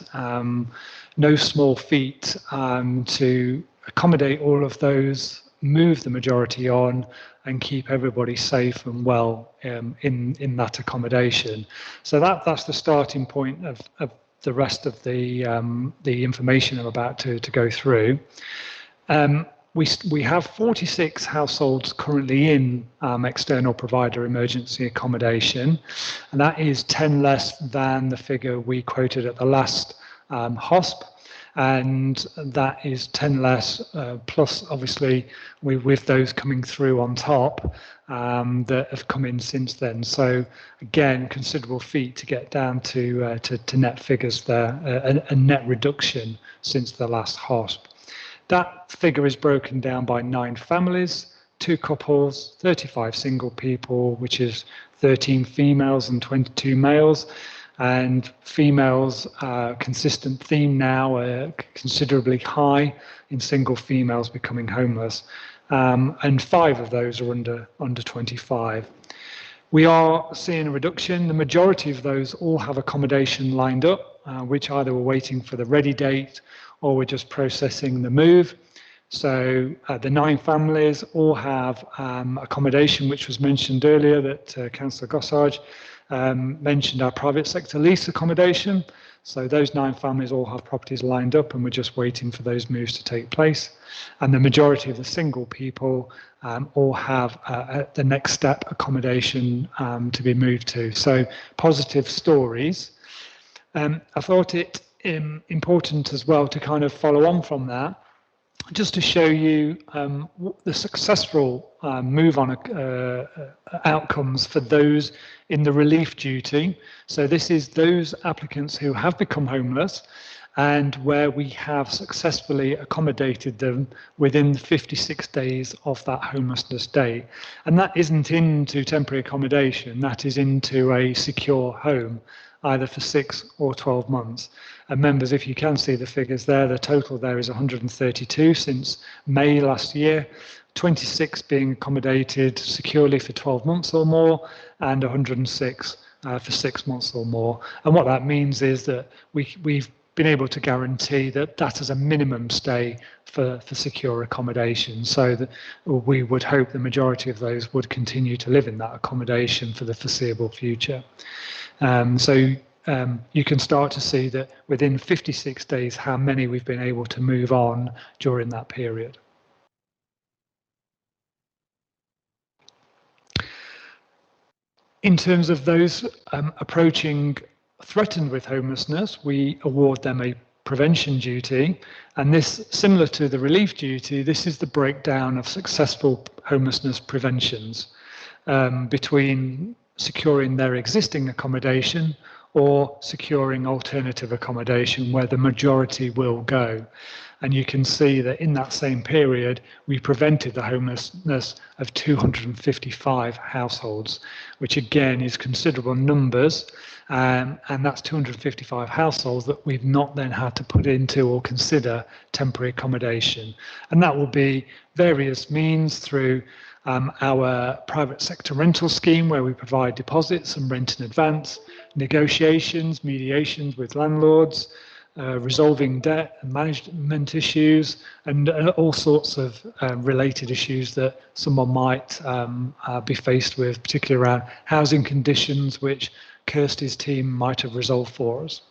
no small feat to accommodate all of those, move the majority on, and keep everybody safe and well in that accommodation. So that's the starting point of the rest of the information I'm about to go through. We have 46 households currently in external provider emergency accommodation, and that is 10 less than the figure we quoted at the last HOSP, and that is 10 less plus obviously with those coming through on top that have come in since then. So again, considerable feat to get down to net figures there, a net reduction since the last HOSP. That figure is broken down by 9 families, 2 couples, 35 single people, which is 13 females and 22 males. And females, consistent theme now, considerably high in single females becoming homeless. And 5 of those are under 25. We are seeing a reduction. The majority of those all have accommodation lined up, which either we're waiting for the ready date or we're just processing the move. So the 9 families all have accommodation, which was mentioned earlier that Councillor Gossage mentioned, our private sector lease accommodation. So those 9 families all have properties lined up and we're just waiting for those moves to take place. And the majority of the single people all have the next step accommodation to be moved to. So positive stories. I thought it important as well to kind of follow on from that just to show you the successful move on outcomes for those in the relief duty. So this is those applicants who have become homeless and where we have successfully accommodated them within 56 days of that homelessness day. And that isn't into temporary accommodation, that is into a secure home, either for 6 or 12 months. And members, if you can see the figures there, the total there is 132 since May last year, 26 being accommodated securely for 12 months or more, and 106 for 6 months or more. And what that means is that we've been able to guarantee that that is a minimum stay for secure accommodation. So that we would hope the majority of those would continue to live in that accommodation for the foreseeable future. You can start to see that within 56 days how many we've been able to move on during that period. In terms of those approaching threatened with homelessness, we award them a prevention duty, and this, similar to the relief duty, this is the breakdown of successful homelessness preventions between securing their existing accommodation or securing alternative accommodation where the majority will go. And you can see that in that same period, we prevented the homelessness of 255 households, which again is considerable numbers. And that's 255 households that we've not then had to put into or consider temporary accommodation. And that will be various means through our private sector rental scheme, where we provide deposits and rent in advance, negotiations, mediations with landlords, resolving debt and management issues, and all sorts of related issues that someone might be faced with, particularly around housing conditions, which Kirsty's team might have resolved for us.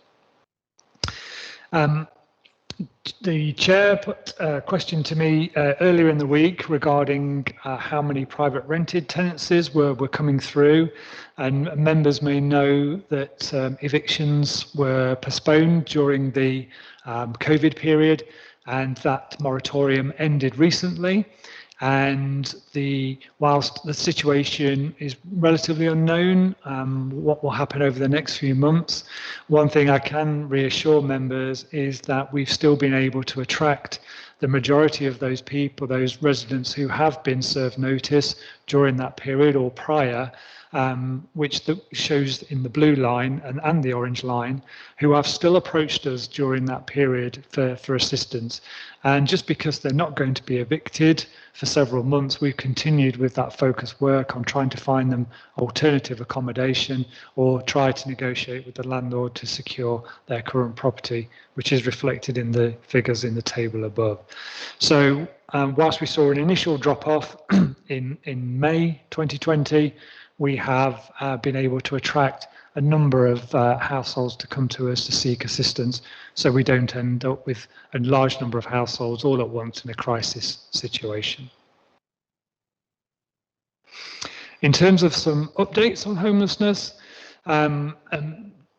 The chair put a question to me earlier in the week regarding how many private rented tenancies were coming through, and members may know that evictions were postponed during the COVID period, and that moratorium ended recently. And whilst the situation is relatively unknown, what will happen over the next few months, one thing I can reassure members is that we've still been able to attract the majority of those people, those residents who have been served notice during that period or prior, which shows in the blue line and the orange line, who have still approached us during that period for assistance. And just because they're not going to be evicted for several months, we've continued with that focused work on trying to find them alternative accommodation or try to negotiate with the landlord to secure their current property, which is reflected in the figures in the table above. So whilst we saw an initial drop-off in May 2020, we have been able to attract a number of households to come to us to seek assistance, so we don't end up with a large number of households all at once in a crisis situation. In terms of some updates on homelessness,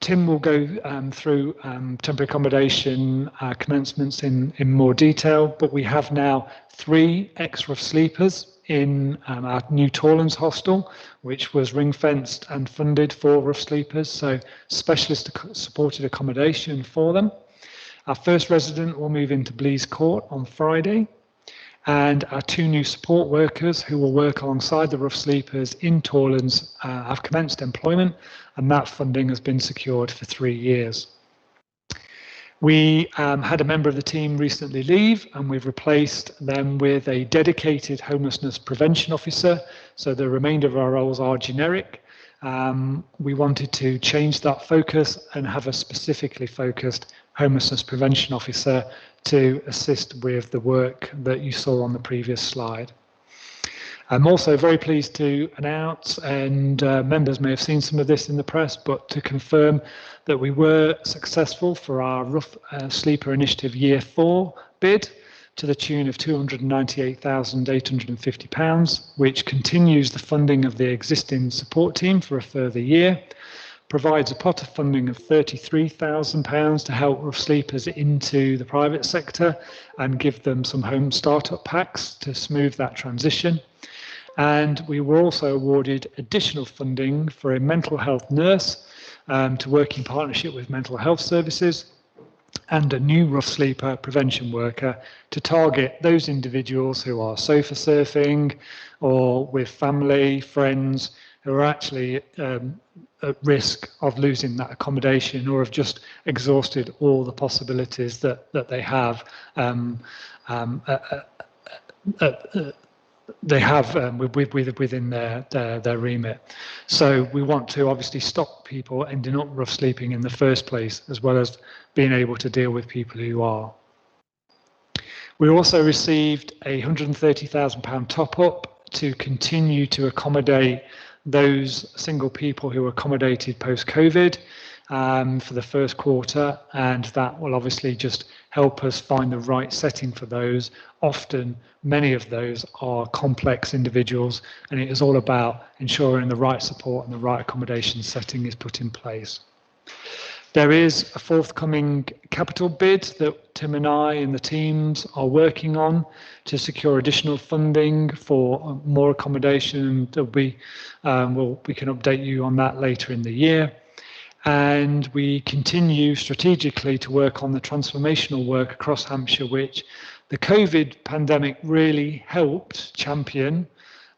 Tim will go through temporary accommodation commencements in more detail, but we have now 3 ex-rough sleepers in our new Torlands hostel, which was ring-fenced and funded for rough sleepers, so specialist supported accommodation for them. Our first resident will move into Blees Court on Friday, and our 2 new support workers who will work alongside the rough sleepers in Torlands have commenced employment, and that funding has been secured for 3 years. We had a member of the team recently leave, and we've replaced them with a dedicated homelessness prevention officer, so the remainder of our roles are generic. We wanted to change that focus and have a specifically focused homelessness prevention officer to assist with the work that you saw on the previous slide. I'm also very pleased to announce, and members may have seen some of this in the press, but to confirm that we were successful for our Rough Sleeper Initiative Year 4 bid to the tune of £298,850, which continues the funding of the existing support team for a further year, provides a pot of funding of £33,000 to help rough sleepers into the private sector and give them some home startup packs to smooth that transition. And we were also awarded additional funding for a mental health nurse to work in partnership with mental health services, and a new rough sleeper prevention worker to target those individuals who are sofa surfing or with family, friends, who are actually at risk of losing that accommodation or have just exhausted all the possibilities that they have within their remit. So we want to obviously stop people ending up rough sleeping in the first place, as well as being able to deal with people who are. We also received a £130,000 top-up to continue to accommodate those single people who were accommodated post-COVID for the first quarter, and that will obviously just help us find the right setting for those. Often, many of those are complex individuals, and it is all about ensuring the right support and the right accommodation setting is put in place. There is a forthcoming capital bid that Tim and I and the teams are working on to secure additional funding for more accommodation. We can update you on that later in the year. And we continue strategically to work on the transformational work across Hampshire, which the COVID pandemic really helped champion.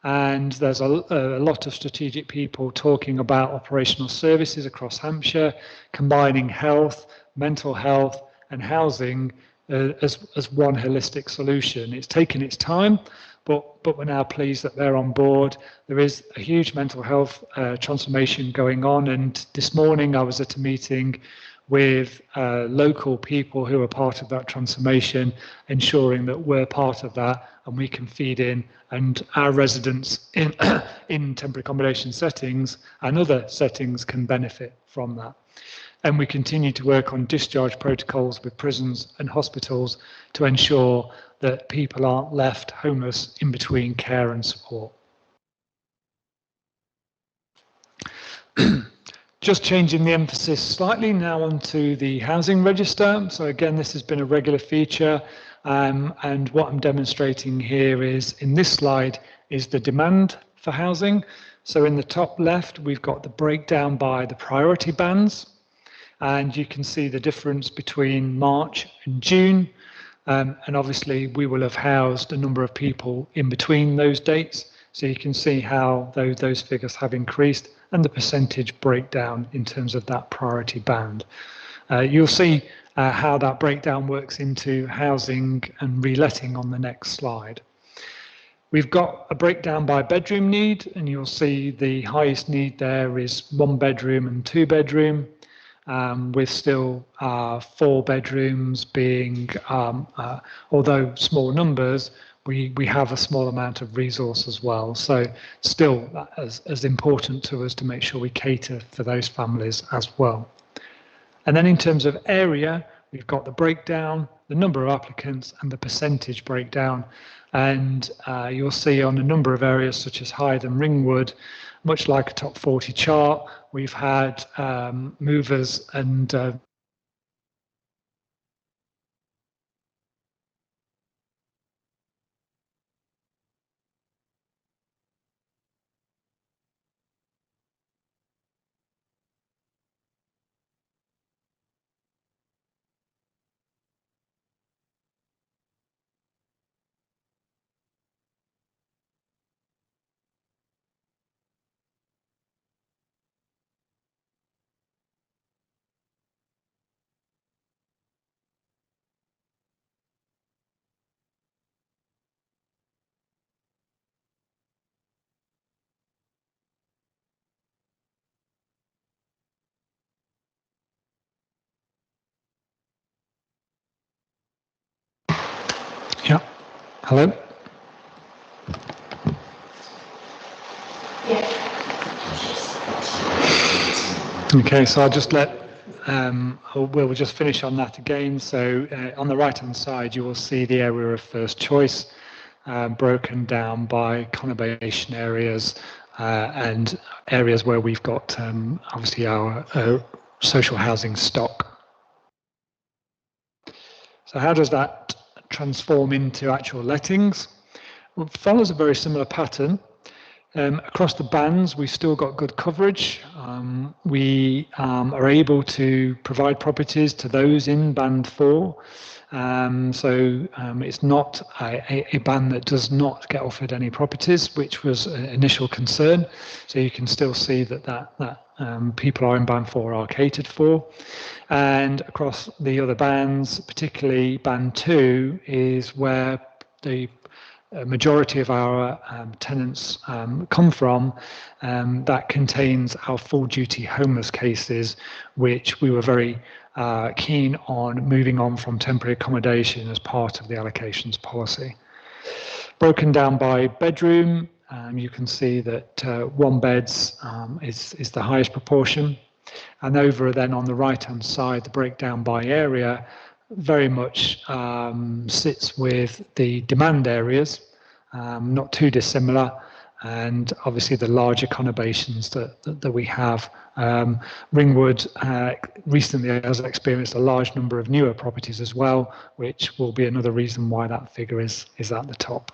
And there's a lot of strategic people talking about operational services across Hampshire, combining health, mental health and housing as one holistic solution. It's taken its time, but we're now pleased that they're on board. There is a huge mental health transformation going on, and this morning I was at a meeting with local people who are part of that transformation, ensuring that we're part of that and we can feed in, and our residents in temporary accommodation settings and other settings can benefit from that. And we continue to work on discharge protocols with prisons and hospitals to ensure that people aren't left homeless in between care and support. Just changing the emphasis slightly now onto the housing register. So again, this has been a regular feature, and what I'm demonstrating here is, in this slide, is the demand for housing. So in the top left, we've got the breakdown by the priority bands, and you can see the difference between March and June. And obviously, we will have housed a number of people in between those dates. So you can see how those figures have increased and the percentage breakdown in terms of that priority band. You'll see how that breakdown works into housing and reletting on the next slide. We've got a breakdown by bedroom need, and you'll see the highest need there is 1 bedroom and 2 bedroom, with still 4 bedrooms being, although small numbers, we have a small amount of resource as well. So still as important to us to make sure we cater for those families as well. And then in terms of area, we've got the breakdown, the number of applicants and the percentage breakdown. And you'll see on a number of areas such as Hyde and Ringwood, much like a top 40 chart, we've had movers and yeah, hello? Okay, so I'll just we'll just finish on that again. So on the right-hand side, you will see the area of first choice broken down by conurbation areas and areas where we've got obviously our social housing stock. So how does that transform into actual lettings? Well, it follows a very similar pattern. Across the bands, we've still got good coverage. We are able to provide properties to those in band 4. So it's not a band that does not get offered any properties, which was an initial concern. So you can still see that people are in band 4 are catered for. And across the other bands, particularly band 2, is where the majority of our tenants come from. That contains our full duty homeless cases, which we were very keen on moving on from temporary accommodation as part of the allocations policy. Broken down by bedroom, you can see that 1 beds is the highest proportion. And over then on the right hand side, the breakdown by area very much sits with the demand areas, not too dissimilar, and obviously the larger conurbations that we have. Ringwood recently has experienced a large number of newer properties as well, which will be another reason why that figure is at the top.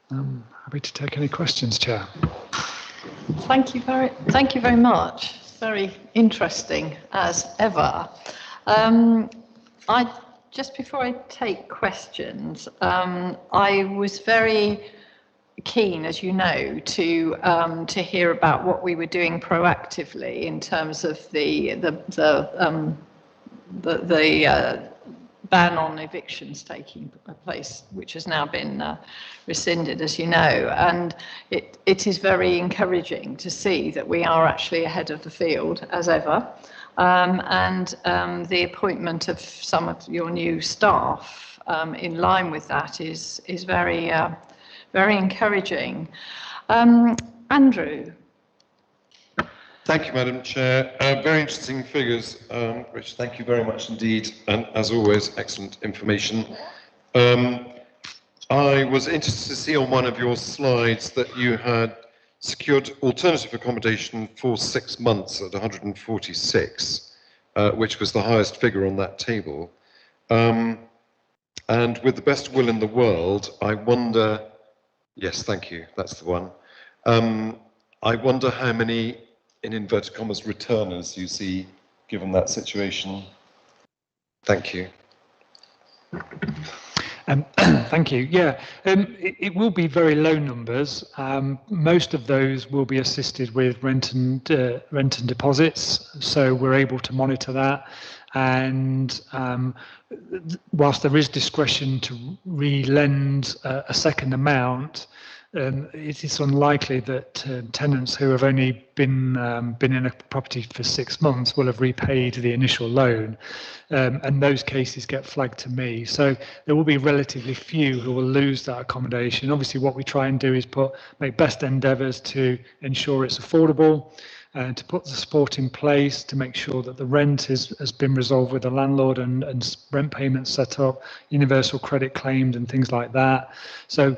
Happy to take any questions, Chair. Thank you very much. Very interesting as ever. Just before I take questions, I was very keen, as you know, to hear about what we were doing proactively in terms of the ban on evictions taking place, which has now been rescinded, as you know. And it is very encouraging to see that we are actually ahead of the field, as ever. And the appointment of some of your new staff in line with that is very, very encouraging. Andrew. Thank you, Madam Chair. Very interesting figures, Rich. Thank you very much indeed. And as always, excellent information. I was interested to see on one of your slides that you had secured alternative accommodation for 6 months at 146, which was the highest figure on that table. And with the best will in the world, I wonder, yes, thank you, that's the one. I wonder how many, in inverted commas, returners you see given that situation. Thank you. Thank you. Yeah, it will be very low numbers. Most of those will be assisted with rent and deposits, so we're able to monitor that. And whilst there is discretion to re-lend a second amount, it is unlikely that tenants who have only been in a property for 6 months will have repaid the initial loan, and those cases get flagged to me. So there will be relatively few who will lose that accommodation. Obviously, what we try and do is make best endeavours to ensure it's affordable, and to put the support in place to make sure that the rent has been resolved with the landlord and rent payments set up, universal credit claimed, and things like that. So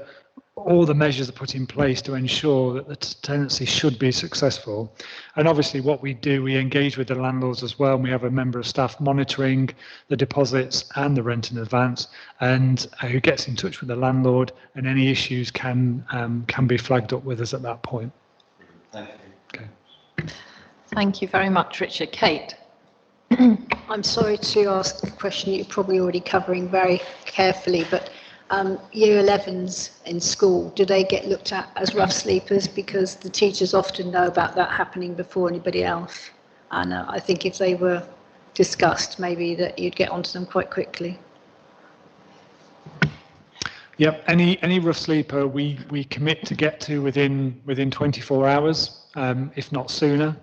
all the measures are put in place to ensure that the tenancy should be successful. And obviously what we do, we engage with the landlords as well, and we have a member of staff monitoring the deposits and the rent in advance, and who gets in touch with the landlord, and any issues can be flagged up with us at that point. Thank you. Okay. Thank you very much, Richard. Kate. I'm sorry to ask a question you're probably already covering very carefully, but year 11s in school, do they get looked at as rough sleepers? Because the teachers often know about that happening before anybody else. And I think if they were discussed, maybe that you'd get onto them quite quickly. Yep, any rough sleeper we commit to get to within 24 hours, if not sooner.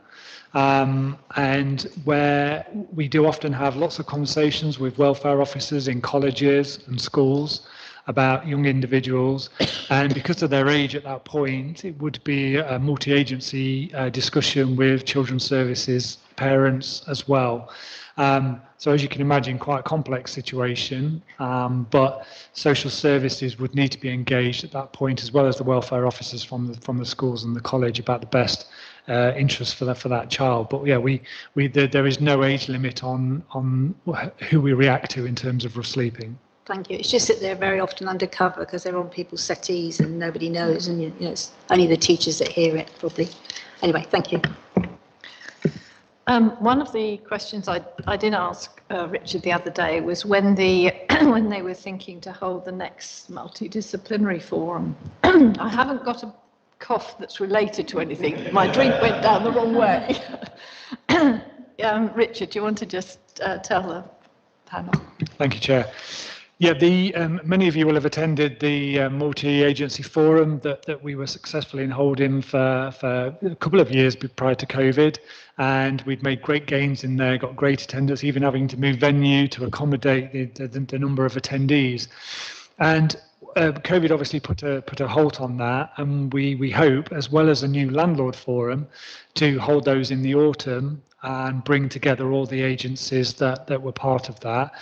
And where we do often have lots of conversations with welfare officers in colleges and schools about young individuals, and because of their age at that point, it would be a multi-agency discussion with children's services parents as well. So as you can imagine, quite a complex situation, but social services would need to be engaged at that point, as well as the welfare officers from the schools and the college, about the best interest for that child. But yeah, there is no age limit on who we react to in terms of rough sleeping. Thank you. It's just that they're very often undercover because they're on people's settees and nobody knows, and you know, it's only the teachers that hear it, probably. Anyway, thank you. One of the questions I did ask Richard the other day was when when they were thinking to hold the next multidisciplinary forum. I haven't got a cough that's related to anything. My drink went down the wrong way. Richard, do you want to just tell the panel? Thank you, Chair. Yeah, many of you will have attended the multi-agency forum that we were successfully holding for a couple of years prior to COVID, and we'd made great gains in there, got great attendance, even having to move venue to accommodate the number of attendees. And COVID obviously put a halt on that, and we hope, as well as a new landlord forum, to hold those in the autumn and bring together all the agencies that were part of that.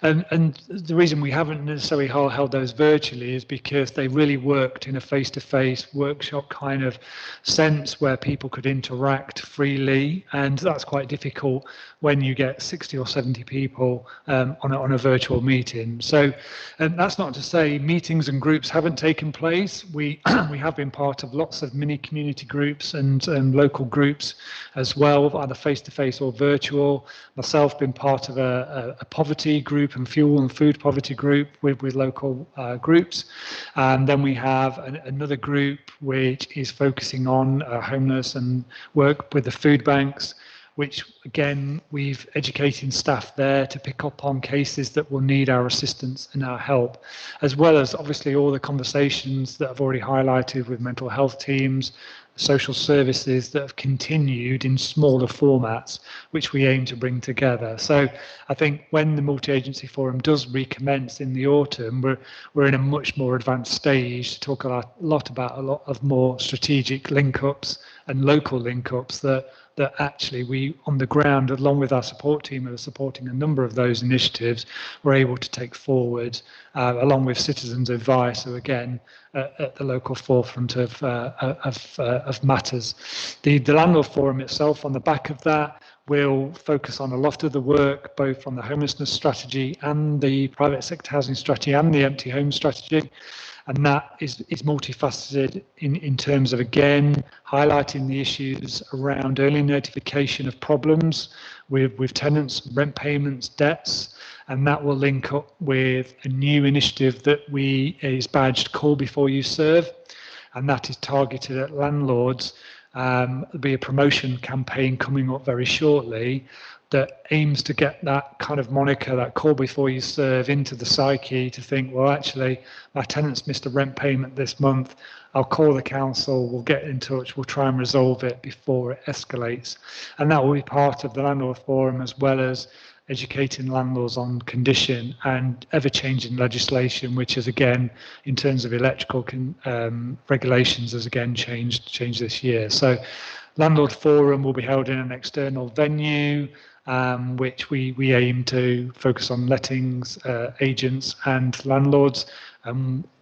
And the reason we haven't necessarily held those virtually is because they really worked in a face-to-face workshop kind of sense where people could interact freely, and that's quite difficult when you get 60 or 70 people on a virtual meeting. So that's not to say meetings and groups haven't taken place. We have been part of lots of mini community groups and local groups as well, either face-to-face or virtual. Myself been part of a poverty group and fuel and food poverty group with local groups. And then we have another group which is focusing on homeless and work with the food banks, which again, we've educated staff there to pick up on cases that will need our assistance and our help, as well as obviously all the conversations that I've already highlighted with mental health teams, social services that have continued in smaller formats, which we aim to bring together. So I think when the multi-agency forum does recommence in the autumn, we're in a much more advanced stage to talk a lot about a lot of more strategic link-ups and local link-ups that actually we on the ground, along with our support team who are supporting a number of those initiatives, we're able to take forward, along with citizens' advice, so again at the local forefront of matters. The landlord forum itself, on the back of that, will focus on a lot of the work, both from the homelessness strategy and the private sector housing strategy and the empty home strategy. And that is multifaceted in terms of, again, highlighting the issues around early notification of problems with tenants, rent payments, debts, and that will link up with a new initiative that is badged Call Before You Serve, and that is targeted at landlords. There'll be a promotion campaign coming up very shortly that aims to get that kind of moniker, that call before you serve, into the psyche to think, well, actually, my tenant's missed a rent payment this month. I'll call the council, we'll get in touch, we'll try and resolve it before it escalates. And that will be part of the landlord forum, as well as educating landlords on condition and ever-changing legislation, which is, again, in terms of electrical regulations, has again changed this year. So landlord forum will be held in an external venue, which we aim to focus on lettings, agents and landlords.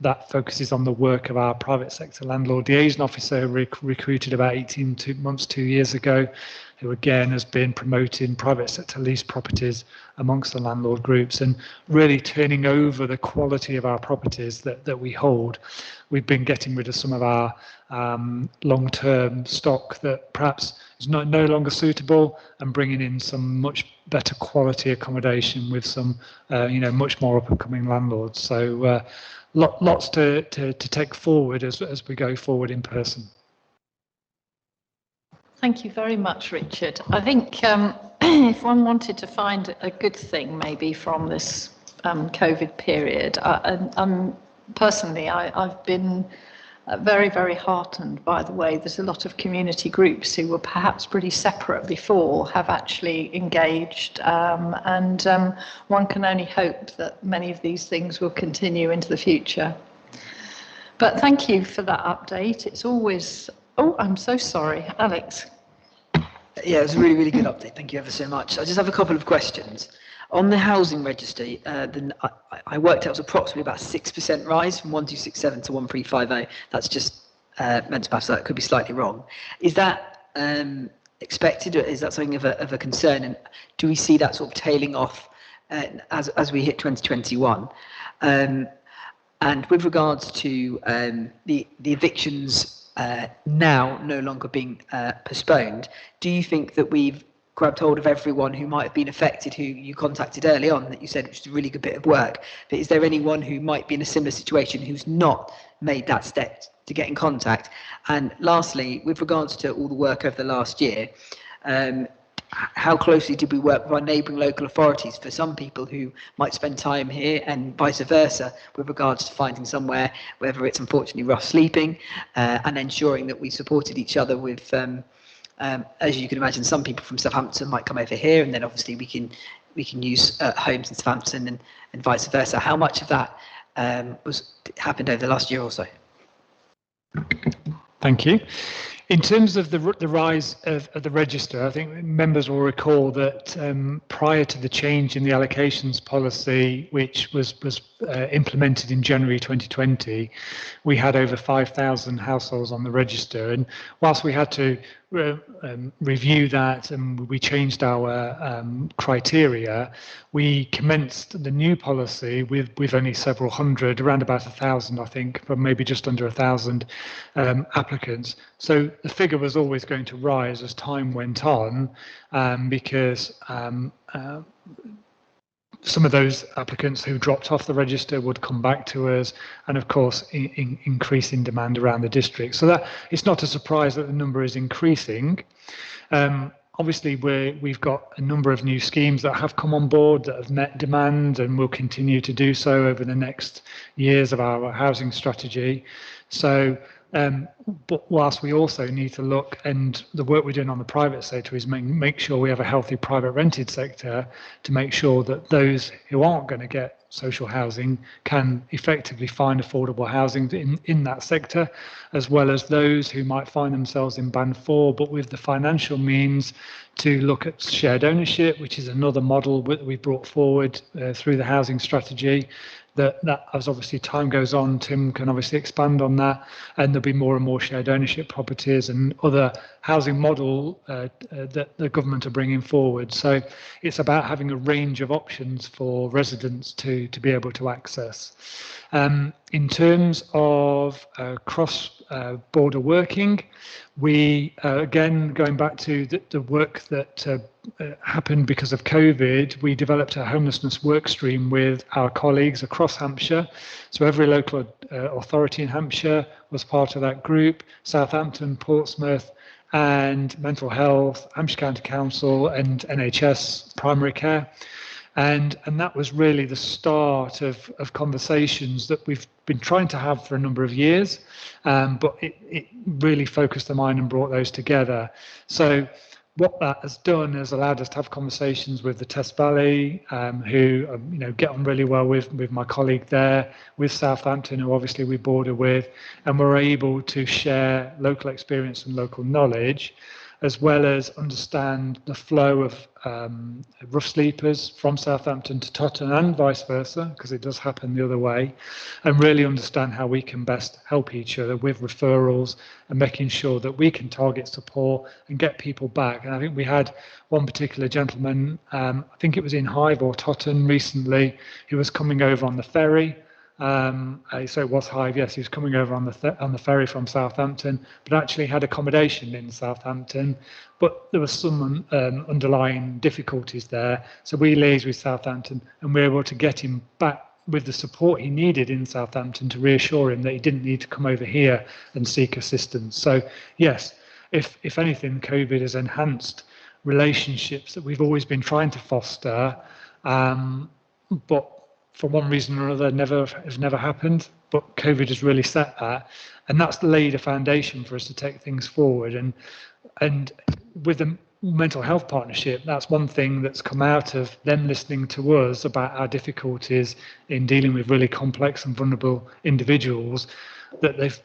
That focuses on the work of our private sector landlord liaison officer, recruited about 18 months, 2 years ago, who again has been promoting private sector lease properties amongst the landlord groups and really turning over the quality of our properties that we hold. We've been getting rid of some of our long-term stock that perhaps is no longer suitable, and bringing in some much better quality accommodation with some much more up-and-coming landlords. So lots to take forward as we go forward in person. Thank you very much, Richard. I think if one wanted to find a good thing maybe from this COVID period, personally, I've been very, very heartened by the way that a lot of community groups who were perhaps pretty separate before have actually engaged, and one can only hope that many of these things will continue into the future. But thank you for that update. It's always... Oh, I'm so sorry, Alex. Yeah, it was a really, really good update. Thank you ever so much. I just have a couple of questions. On the housing register, I worked out it was approximately about 6% rise from 1267 to 1350. That's just meant to pass, so that could be slightly wrong. Is that expected, or is that something of a concern? And do we see that sort of tailing off as we hit 2021? And with regards to the evictions now no longer being postponed, do you think that we've grabbed hold of everyone who might have been affected, who you contacted early on, that you said which is a really good bit of work, but is there anyone who might be in a similar situation who's not made that step to get in contact? And lastly, with regards to all the work over the last year, how closely did we work with our neighbouring local authorities for some people who might spend time here and vice versa with regards to finding somewhere, whether it's unfortunately rough sleeping, and ensuring that we supported each other with, as you can imagine, some people from Southampton might come over here, and then obviously we can use homes in Southampton and vice versa. How much of that happened over the last year or so? Thank you. In terms of the rise of the register, I think members will recall that prior to the change in the allocations policy, which was implemented in January 2020, we had over 5,000 households on the register. And whilst we had to review that and we changed our criteria, we commenced the new policy with only several hundred, around about 1,000, I think, but maybe just under 1,000 applicants. So the figure was always going to rise as time went on, because some of those applicants who dropped off the register would come back to us, and of course increase in demand around the district. So that it's not a surprise that the number is increasing. Obviously we've got a number of new schemes that have come on board that have met demand and will continue to do so over the next years of our housing strategy. So but whilst we also need to look, and the work we're doing on the private sector is make sure we have a healthy private rented sector to make sure that those who aren't going to get social housing can effectively find affordable housing in that sector, as well as those who might find themselves in band 4 but with the financial means to look at shared ownership, which is another model that we brought forward through the housing strategy. That as obviously time goes on, Tim can obviously expand on that, and there'll be more and more shared ownership properties and other housing model that the government are bringing forward. So it's about having a range of options for residents to be able to access. In terms of cross-border working, we, again, going back to the work that happened because of COVID, we developed a homelessness work stream with our colleagues across Hampshire. So every local authority in Hampshire was part of that group: Southampton, Portsmouth, and Mental Health, Hampshire County Council, and NHS Primary Care. And that was really the start of conversations that we've been trying to have for a number of years, but it really focused the mind and brought those together. So what that has done has allowed us to have conversations with the Test Valley, who get on really well with my colleague there, with Southampton, who obviously we border with, and we're able to share local experience and local knowledge, as well as understand the flow of rough sleepers from Southampton to Totton and vice versa, because it does happen the other way, and really understand how we can best help each other with referrals and making sure that we can target support and get people back. And I think we had one particular gentleman, I think it was in Hive or Totton recently, who was coming over on the ferry. So it was Hive, yes, he was coming over on the ferry from Southampton, but actually had accommodation in Southampton, but there was some underlying difficulties there. So we liaised with Southampton and we were able to get him back with the support he needed in Southampton to reassure him that he didn't need to come over here and seek assistance. So yes, if anything, COVID has enhanced relationships that we've always been trying to foster, but for one reason or another has never happened, but COVID has really set that, and that's laid a foundation for us to take things forward. And with the mental health partnership, that's one thing that's come out of them listening to us about our difficulties in dealing with really complex and vulnerable individuals, that they've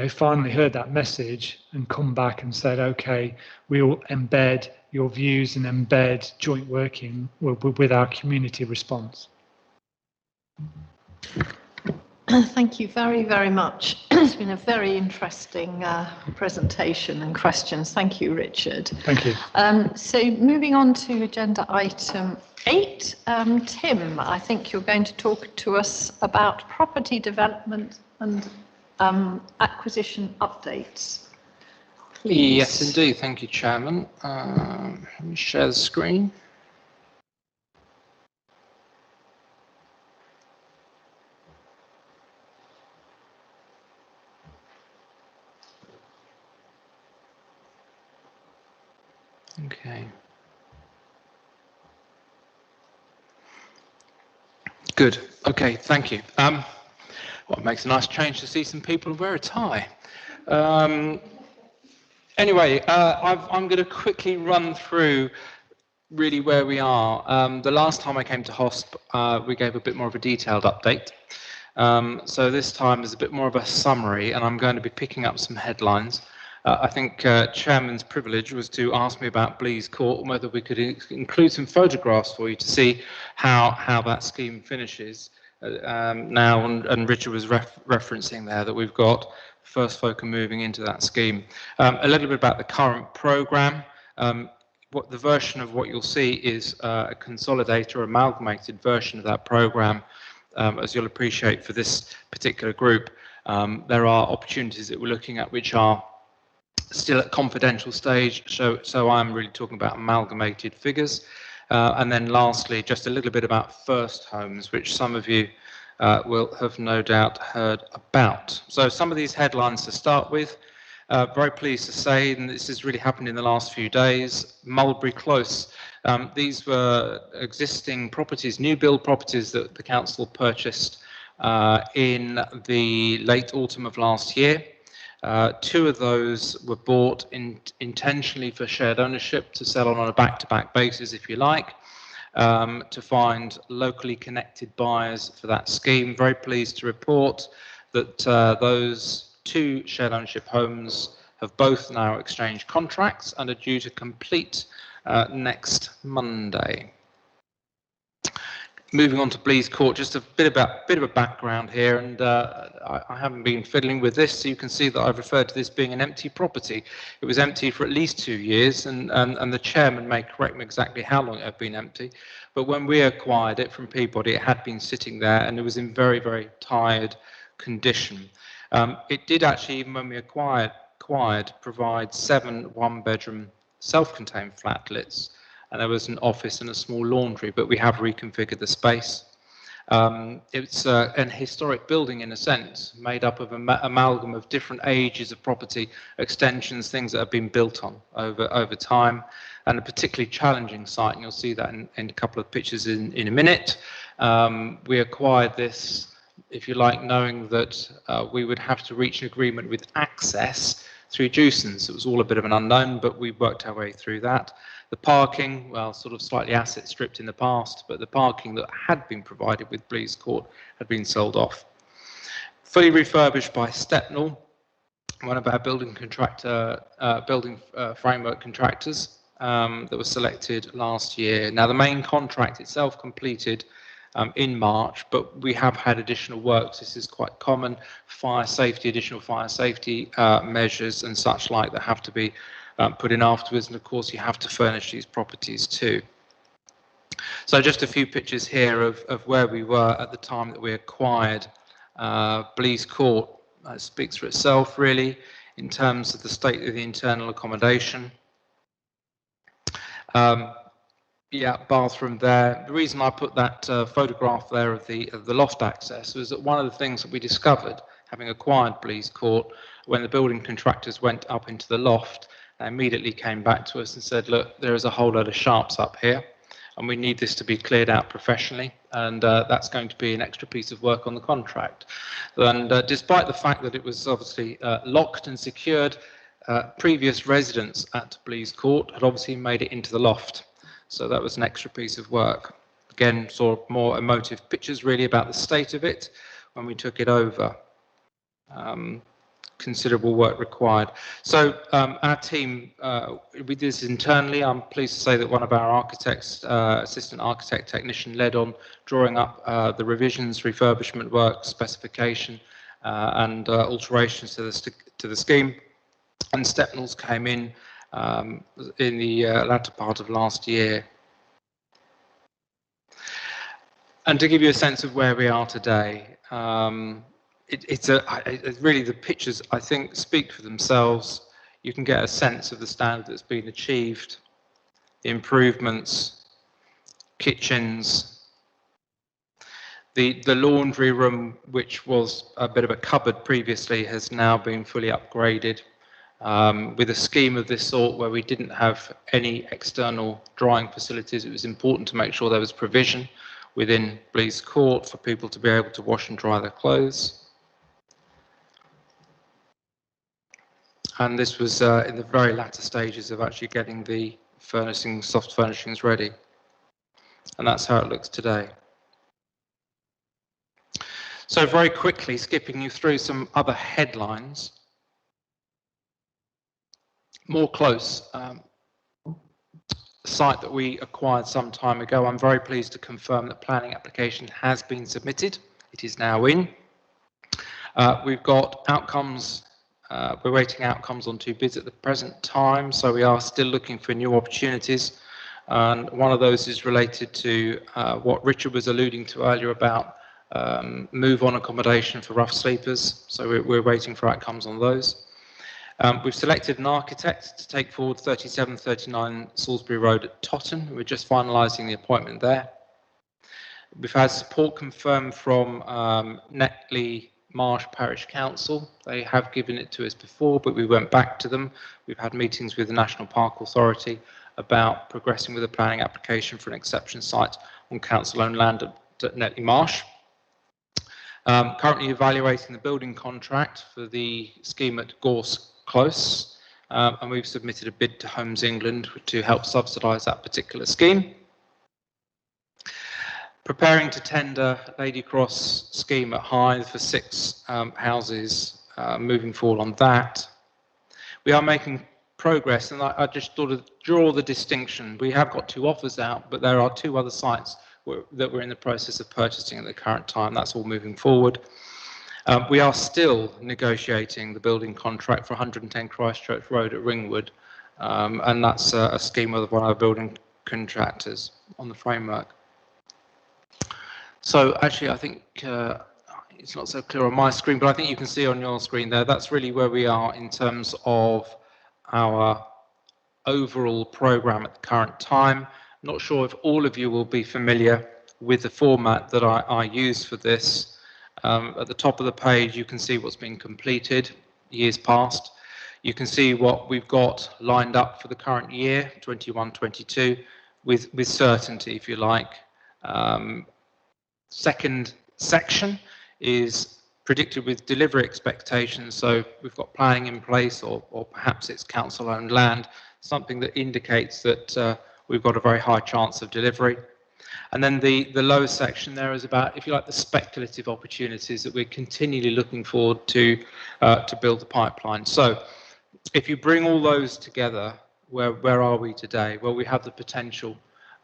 finally heard that message and come back and said, okay, we'll embed your views and embed joint working with our community response. Thank you very, very much. It's been a very interesting presentation and questions. Thank you, Richard. Thank you. So moving on to agenda item 8, Tim, I think you're going to talk to us about property development and acquisition updates. Please. Yes, indeed. Thank you, Chairman. Let me share the screen. Okay. Good. Okay, thank you. Well, it makes a nice change to see some people wear a tie. Anyway, I'm going to quickly run through really where we are. The last time I came to HOSP, we gave a bit more of a detailed update. So this time is a bit more of a summary, and I'm going to be picking up some headlines. I think Chairman's privilege was to ask me about Blees Court and whether we could include some photographs for you to see how that scheme finishes now, and Richard was referencing there that we've got first folk are moving into that scheme. A little bit about the current programme. What the version of what you'll see is a consolidated or amalgamated version of that programme. As you'll appreciate for this particular group, there are opportunities that we're looking at which are still at confidential stage, so I'm really talking about amalgamated figures. And then lastly, just a little bit about first homes, which some of you will have no doubt heard about. So some of these headlines to start with. Very pleased to say, and this has really happened in the last few days, Mulberry Close. These were existing properties, new build properties that the council purchased in the late autumn of last year. 2 of those were bought intentionally for shared ownership to sell on a back-to-back basis, if you like, to find locally connected buyers for that scheme. Very pleased to report that those 2 shared ownership homes have both now exchanged contracts and are due to complete next Monday. Moving on to Blees Court, just a bit of a background here, and I haven't been fiddling with this, so you can see that I've referred to this being an empty property. It was empty for at least 2 years, and the chairman may correct me exactly how long it had been empty, but when we acquired it from Peabody, it had been sitting there, and it was in very, very tired condition. It did actually, even when we acquired, provide 7 one-bedroom self-contained flatlets, and there was an office and a small laundry, but we have reconfigured the space. It's an historic building in a sense, made up of an amalgam of different ages of property, extensions, things that have been built on over time, and a particularly challenging site, and you'll see that in a couple of pictures in a minute. We acquired this, if you like, knowing that we would have to reach an agreement with access through Jewson's. It was all a bit of an unknown, but we worked our way through that. The parking, well, sort of slightly asset stripped in the past, but the parking that had been provided with Blees Court had been sold off. Fully refurbished by Stepnell, one of our building framework contractors that was selected last year. Now, the main contract itself completed in March, but we have had additional works. This is quite common, additional fire safety measures and such like that have to be put in afterwards, and of course you have to furnish these properties too. So just a few pictures here of where we were at the time that we acquired Blees Court. Speaks for itself really in terms of the state of the internal accommodation. Yeah, bathroom there. The reason I put that photograph there of the loft access was that one of the things that we discovered, having acquired Blees Court, when the building contractors went up into the loft, they immediately came back to us and said, look, there is a whole load of sharps up here, and we need this to be cleared out professionally, and that's going to be an extra piece of work on the contract. And despite the fact that it was obviously locked and secured, previous residents at Blees Court had obviously made it into the loft. So that was an extra piece of work. Again, saw more emotive pictures really about the state of it when we took it over. considerable work required. So our team, we did this internally. I'm pleased to say that one of our architects, assistant architect technician, led on drawing up the revisions, refurbishment work, specification, and alterations to the scheme. And Stepnell's came in the latter part of last year. And to give you a sense of where we are today, really the pictures, I think, speak for themselves. You can get a sense of the standard that's been achieved, the improvements, kitchens, the laundry room, which was a bit of a cupboard previously, has now been fully upgraded. With a scheme of this sort where we didn't have any external drying facilities, it was important to make sure there was provision within Blease Court for people to be able to wash and dry their clothes. And this was in the very latter stages of actually getting the furnishings, soft furnishings ready. And that's how it looks today. So very quickly, skipping you through some other headlines. More Close, site that we acquired some time ago. I'm very pleased to confirm that planning application has been submitted. It is now in. We've got outcomes. We're waiting outcomes on 2 bids at the present time, so we are still looking for new opportunities. And one of those is related to what Richard was alluding to earlier about move-on accommodation for rough sleepers. So we're waiting for outcomes on those. We've selected an architect to take forward 3739 Salisbury Road at Totton. We're just finalising the appointment there. We've had support confirmed from Netley Marsh Parish Council. They have given it to us before, but we went back to them. We've had meetings with the National Park Authority about progressing with a planning application for an exception site on council-owned land at Netley Marsh. Currently evaluating the building contract for the scheme at Gorse Close, and we've submitted a bid to Homes England to help subsidise that particular scheme. Preparing to tender Lady Cross scheme at Hythe for 6 houses, moving forward on that. We are making progress, and I just thought to draw the distinction. We have got 2 offers out, but there are 2 other sites that we're in the process of purchasing at the current time. That's all moving forward. We are still negotiating the building contract for 110 Christchurch Road at Ringwood, and that's a scheme of one of our building contractors on the framework. So actually, I think it's not so clear on my screen, but I think you can see on your screen there, that's really where we are in terms of our overall programme at the current time. I'm not sure if all of you will be familiar with the format that I use for this. At the top of the page, you can see what's been completed years past. You can see what we've got lined up for the current year, 21-22, with certainty, if you like. Second section is predicted with delivery expectations. So we've got planning in place, or perhaps it's council-owned land, something that indicates that we've got a very high chance of delivery. And then the lower section there is about, if you like, the speculative opportunities that we're continually looking forward to build the pipeline. So if you bring all those together, where are we today? Well, we have the potential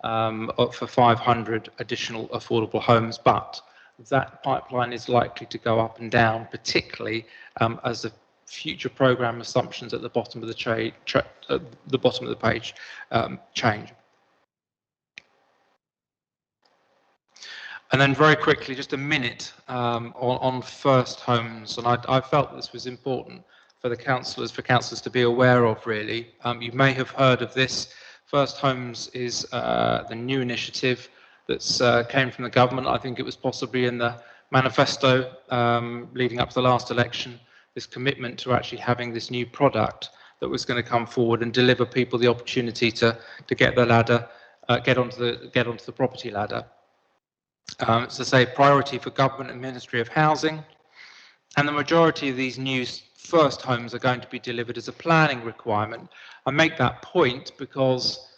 for 500 additional affordable homes, but that pipeline is likely to go up and down, particularly as the future programme assumptions at the bottom of the page change. And then very quickly, just a minute on first homes, and I felt this was important for councillors to be aware of, really. You may have heard of this. First Homes is the new initiative that's came from the government. I think it was possibly in the manifesto leading up to the last election, this commitment to actually having this new product that was going to come forward and deliver people the opportunity to get the ladder, get onto the property ladder. As I say, priority for government and Ministry of Housing, and the majority of these new first homes are going to be delivered as a planning requirement. I make that point because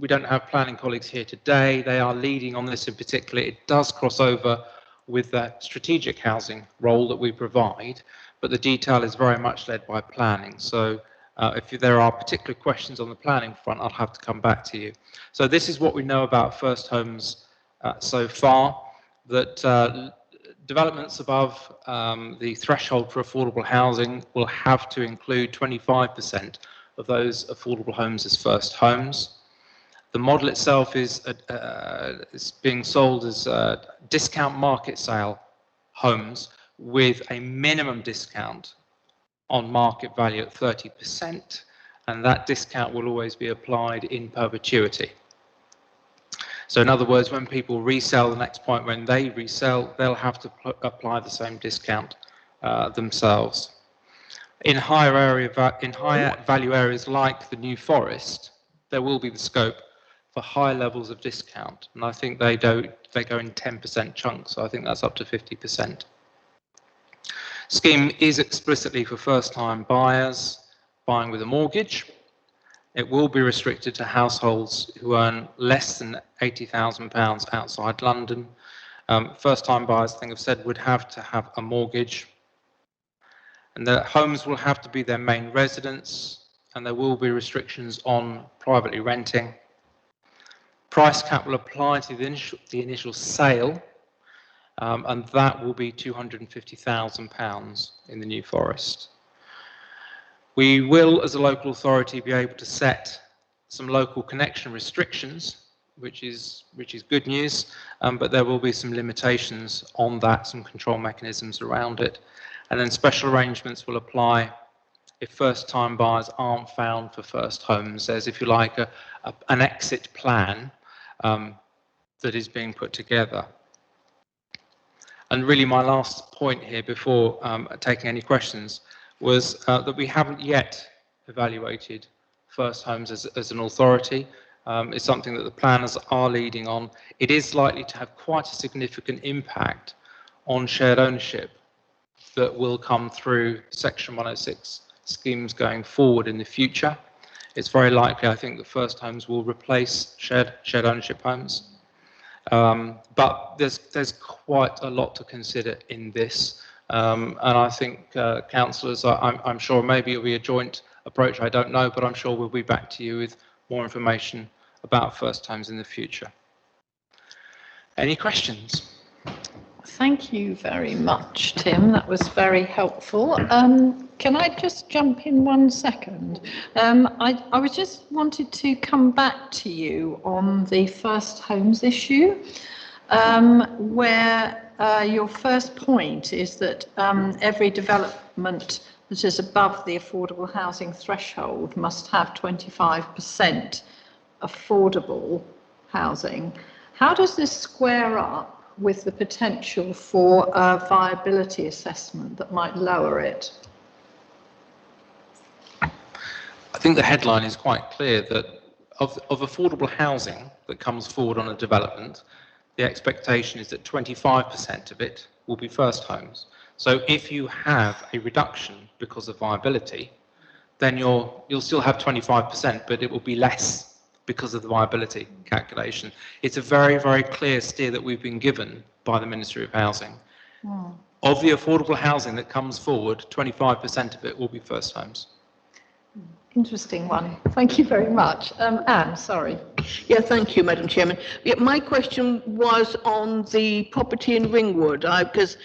we don't have planning colleagues here today. They are leading on this in particular. It does cross over with the strategic housing role that we provide, but the detail is very much led by planning. So if there are particular questions on the planning front, I'll have to come back to you. So this is what we know about First Homes so far, that developments above the threshold for affordable housing will have to include 25% of those affordable homes as first homes. The model itself is being sold as discount market sale homes with a minimum discount on market value at 30%, and that discount will always be applied in perpetuity. So in other words, when people resell, the next point when they resell, they'll have to apply the same discount themselves. In higher value areas like the New Forest, there will be the scope for high levels of discount, and I think they go in 10% chunks, so I think that's up to 50%. Scheme is explicitly for first-time buyers buying with a mortgage. It will be restricted to households who earn less than £80,000 outside London. First-time buyers, I think I've said, would have to have a mortgage. And the homes will have to be their main residence, and there will be restrictions on privately renting. Price cap will apply to the initial sale, and that will be £250,000 in the New Forest. We will, as a local authority, be able to set some local connection restrictions, which is good news, but there will be some limitations on that, some control mechanisms around it. And then special arrangements will apply if first-time buyers aren't found for first homes. There's, if you like, an exit plan that is being put together. And really my last point here before taking any questions was that we haven't yet evaluated first homes as an authority. It's something that the planners are leading on. It is likely to have quite a significant impact on shared ownership that will come through Section 106 schemes going forward in the future. It's very likely, I think, that first homes will replace shared ownership homes. But there's quite a lot to consider in this. And I think councillors, I'm sure maybe it'll be a joint approach, I don't know, but I'm sure we'll be back to you with more information about first homes in the future. Any questions? Thank you very much, Tim. That was very helpful. Can I just jump in 1 second? I was just wanted to come back to you on the first homes issue, where your first point is that every development that is above the affordable housing threshold must have 25% affordable housing. How does this square up with the potential for a viability assessment that might lower it? I think the headline is quite clear that of affordable housing that comes forward on a development, the expectation is that 25% of it will be first homes. So if you have a reduction because of viability, then you'll still have 25%, but it will be less because of the viability calculation. It's a very, very clear steer that we've been given by the Ministry of Housing. Mm. Of the affordable housing that comes forward, 25% of it will be first homes. Interesting one. Thank you very much. Anne, sorry. Yeah, thank you, Madam Chairman. Yeah, my question was on the property in Ringwood, because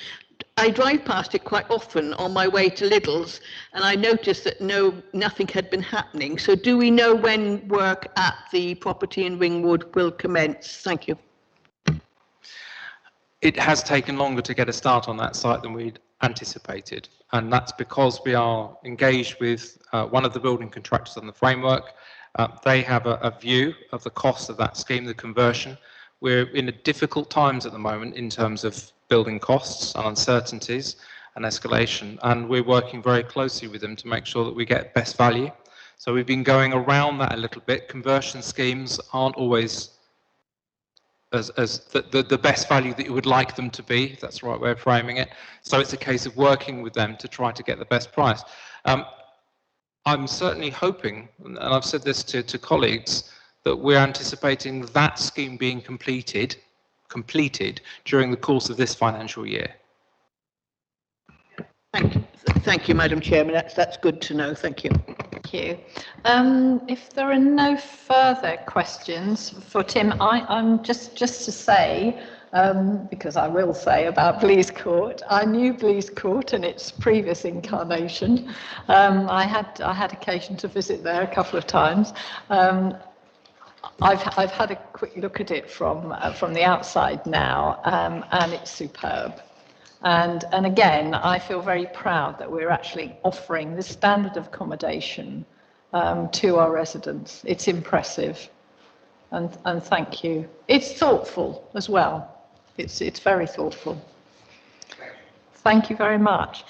I drive past it quite often on my way to Lidl's, and I noticed that nothing had been happening. So do we know when work at the property in Ringwood will commence? Thank you. It has taken longer to get a start on that site than we'd anticipated, and that's because we are engaged with one of the building contractors on the framework. They have a view of the cost of that scheme, the conversion. We're in difficult times at the moment in terms of building costs and uncertainties and escalation, and we're working very closely with them to make sure that we get best value. So we've been going around that a little bit. Conversion schemes aren't always as the best value that you would like them to be, if that's the right way of framing it. So it's a case of working with them to try to get the best price. I'm certainly hoping, and I've said this to colleagues, that we're anticipating that scheme being completed completed during the course of this financial year. Thank you, Madam Chairman. That's good to know. Thank you. Thank you. If there are no further questions for Tim, I'm just to say, because I will say about Blease Court, I knew Blease Court in its previous incarnation. I had occasion to visit there a couple of times. I've had a quick look at it from the outside now, and it's superb. And again, I feel very proud that we're actually offering this standard of accommodation to our residents. It's impressive, and thank you. It's thoughtful as well. It's very thoughtful. Thank you very much.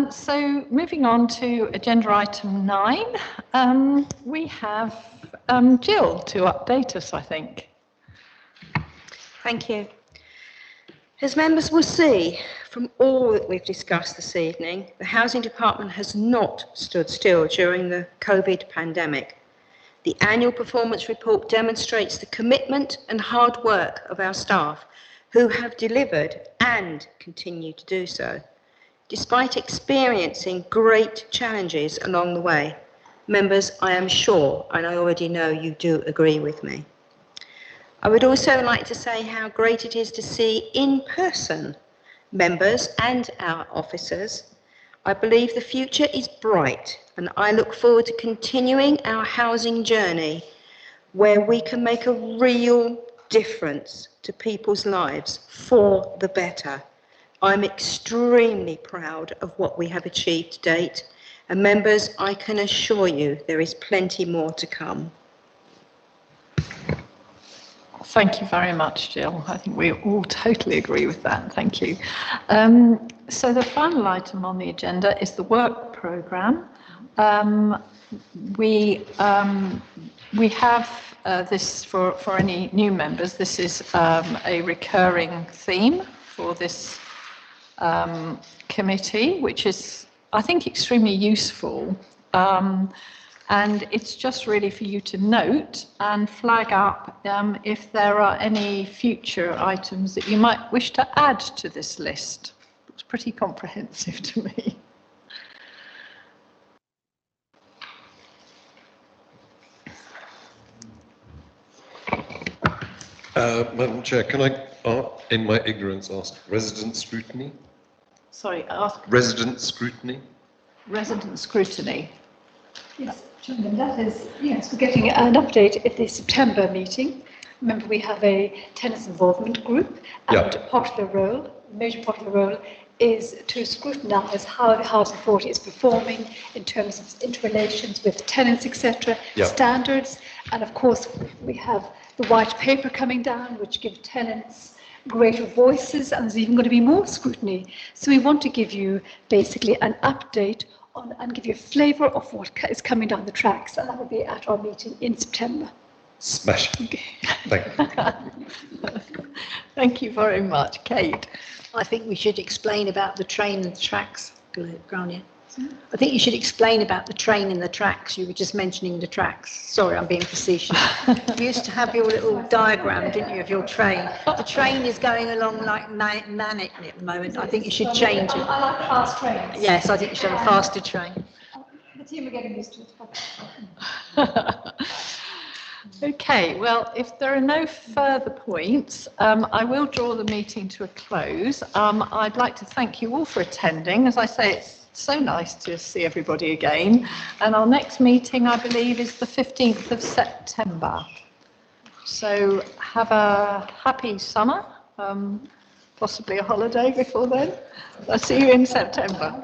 So moving on to agenda item 9, we have Jill to update us, I think. Thank you. As members will see from all that we've discussed this evening, the Housing Department has not stood still during the COVID pandemic. The annual performance report demonstrates the commitment and hard work of our staff who have delivered and continue to do so, despite experiencing great challenges along the way. Members, I am sure, and I already know you do agree with me. I would also like to say how great it is to see in person members and our officers. I believe the future is bright, and I look forward to continuing our housing journey where we can make a real difference to people's lives for the better. I'm extremely proud of what we have achieved to date, and members, I can assure you there is plenty more to come. Thank you very much, Jill. I think we all totally agree with that. Thank you. So the final item on the agenda is the work programme. We have this for any new members. This is a recurring theme for this committee, which is, I think, extremely useful. And it's just really for you to note and flag up if there are any future items that you might wish to add to this list. It's pretty comprehensive to me. Madam Chair, can I, in my ignorance, ask resident scrutiny? Sorry, ask. Resident scrutiny? Resident scrutiny. Yes, Chairman, that is, yes, we're getting an update at the September meeting. Remember, we have a tenants involvement group, and part of the role, a major part of the role, is to scrutinise how the housing authority is performing in terms of interrelations with tenants, etc., standards, and of course we have the white paper coming down, which gives tenants greater voices, and there's even going to be more scrutiny. So we want to give you basically an update on and give you a flavour of what is coming down the tracks, and that will be at our meeting in September. Smashing. Okay. Thank you. Thank you very much. Kate? I think we should explain about the train and the tracks, Grania. I think you should explain about the train and the tracks. You were just mentioning the tracks. Sorry, I'm being facetious. You used to have your little diagram, didn't you, of your train? The train is going along like manic at the moment. I think you should change it. I like fast trains. Yes, I think you should have a faster train. The team are getting used to it. Okay, well, if there are no further points, I will draw the meeting to a close. I'd like to thank you all for attending. As I say, it's so nice to see everybody again. And our next meeting, I believe, is the 15th of September. So have a happy summer, possibly a holiday before then. I'll see you in September.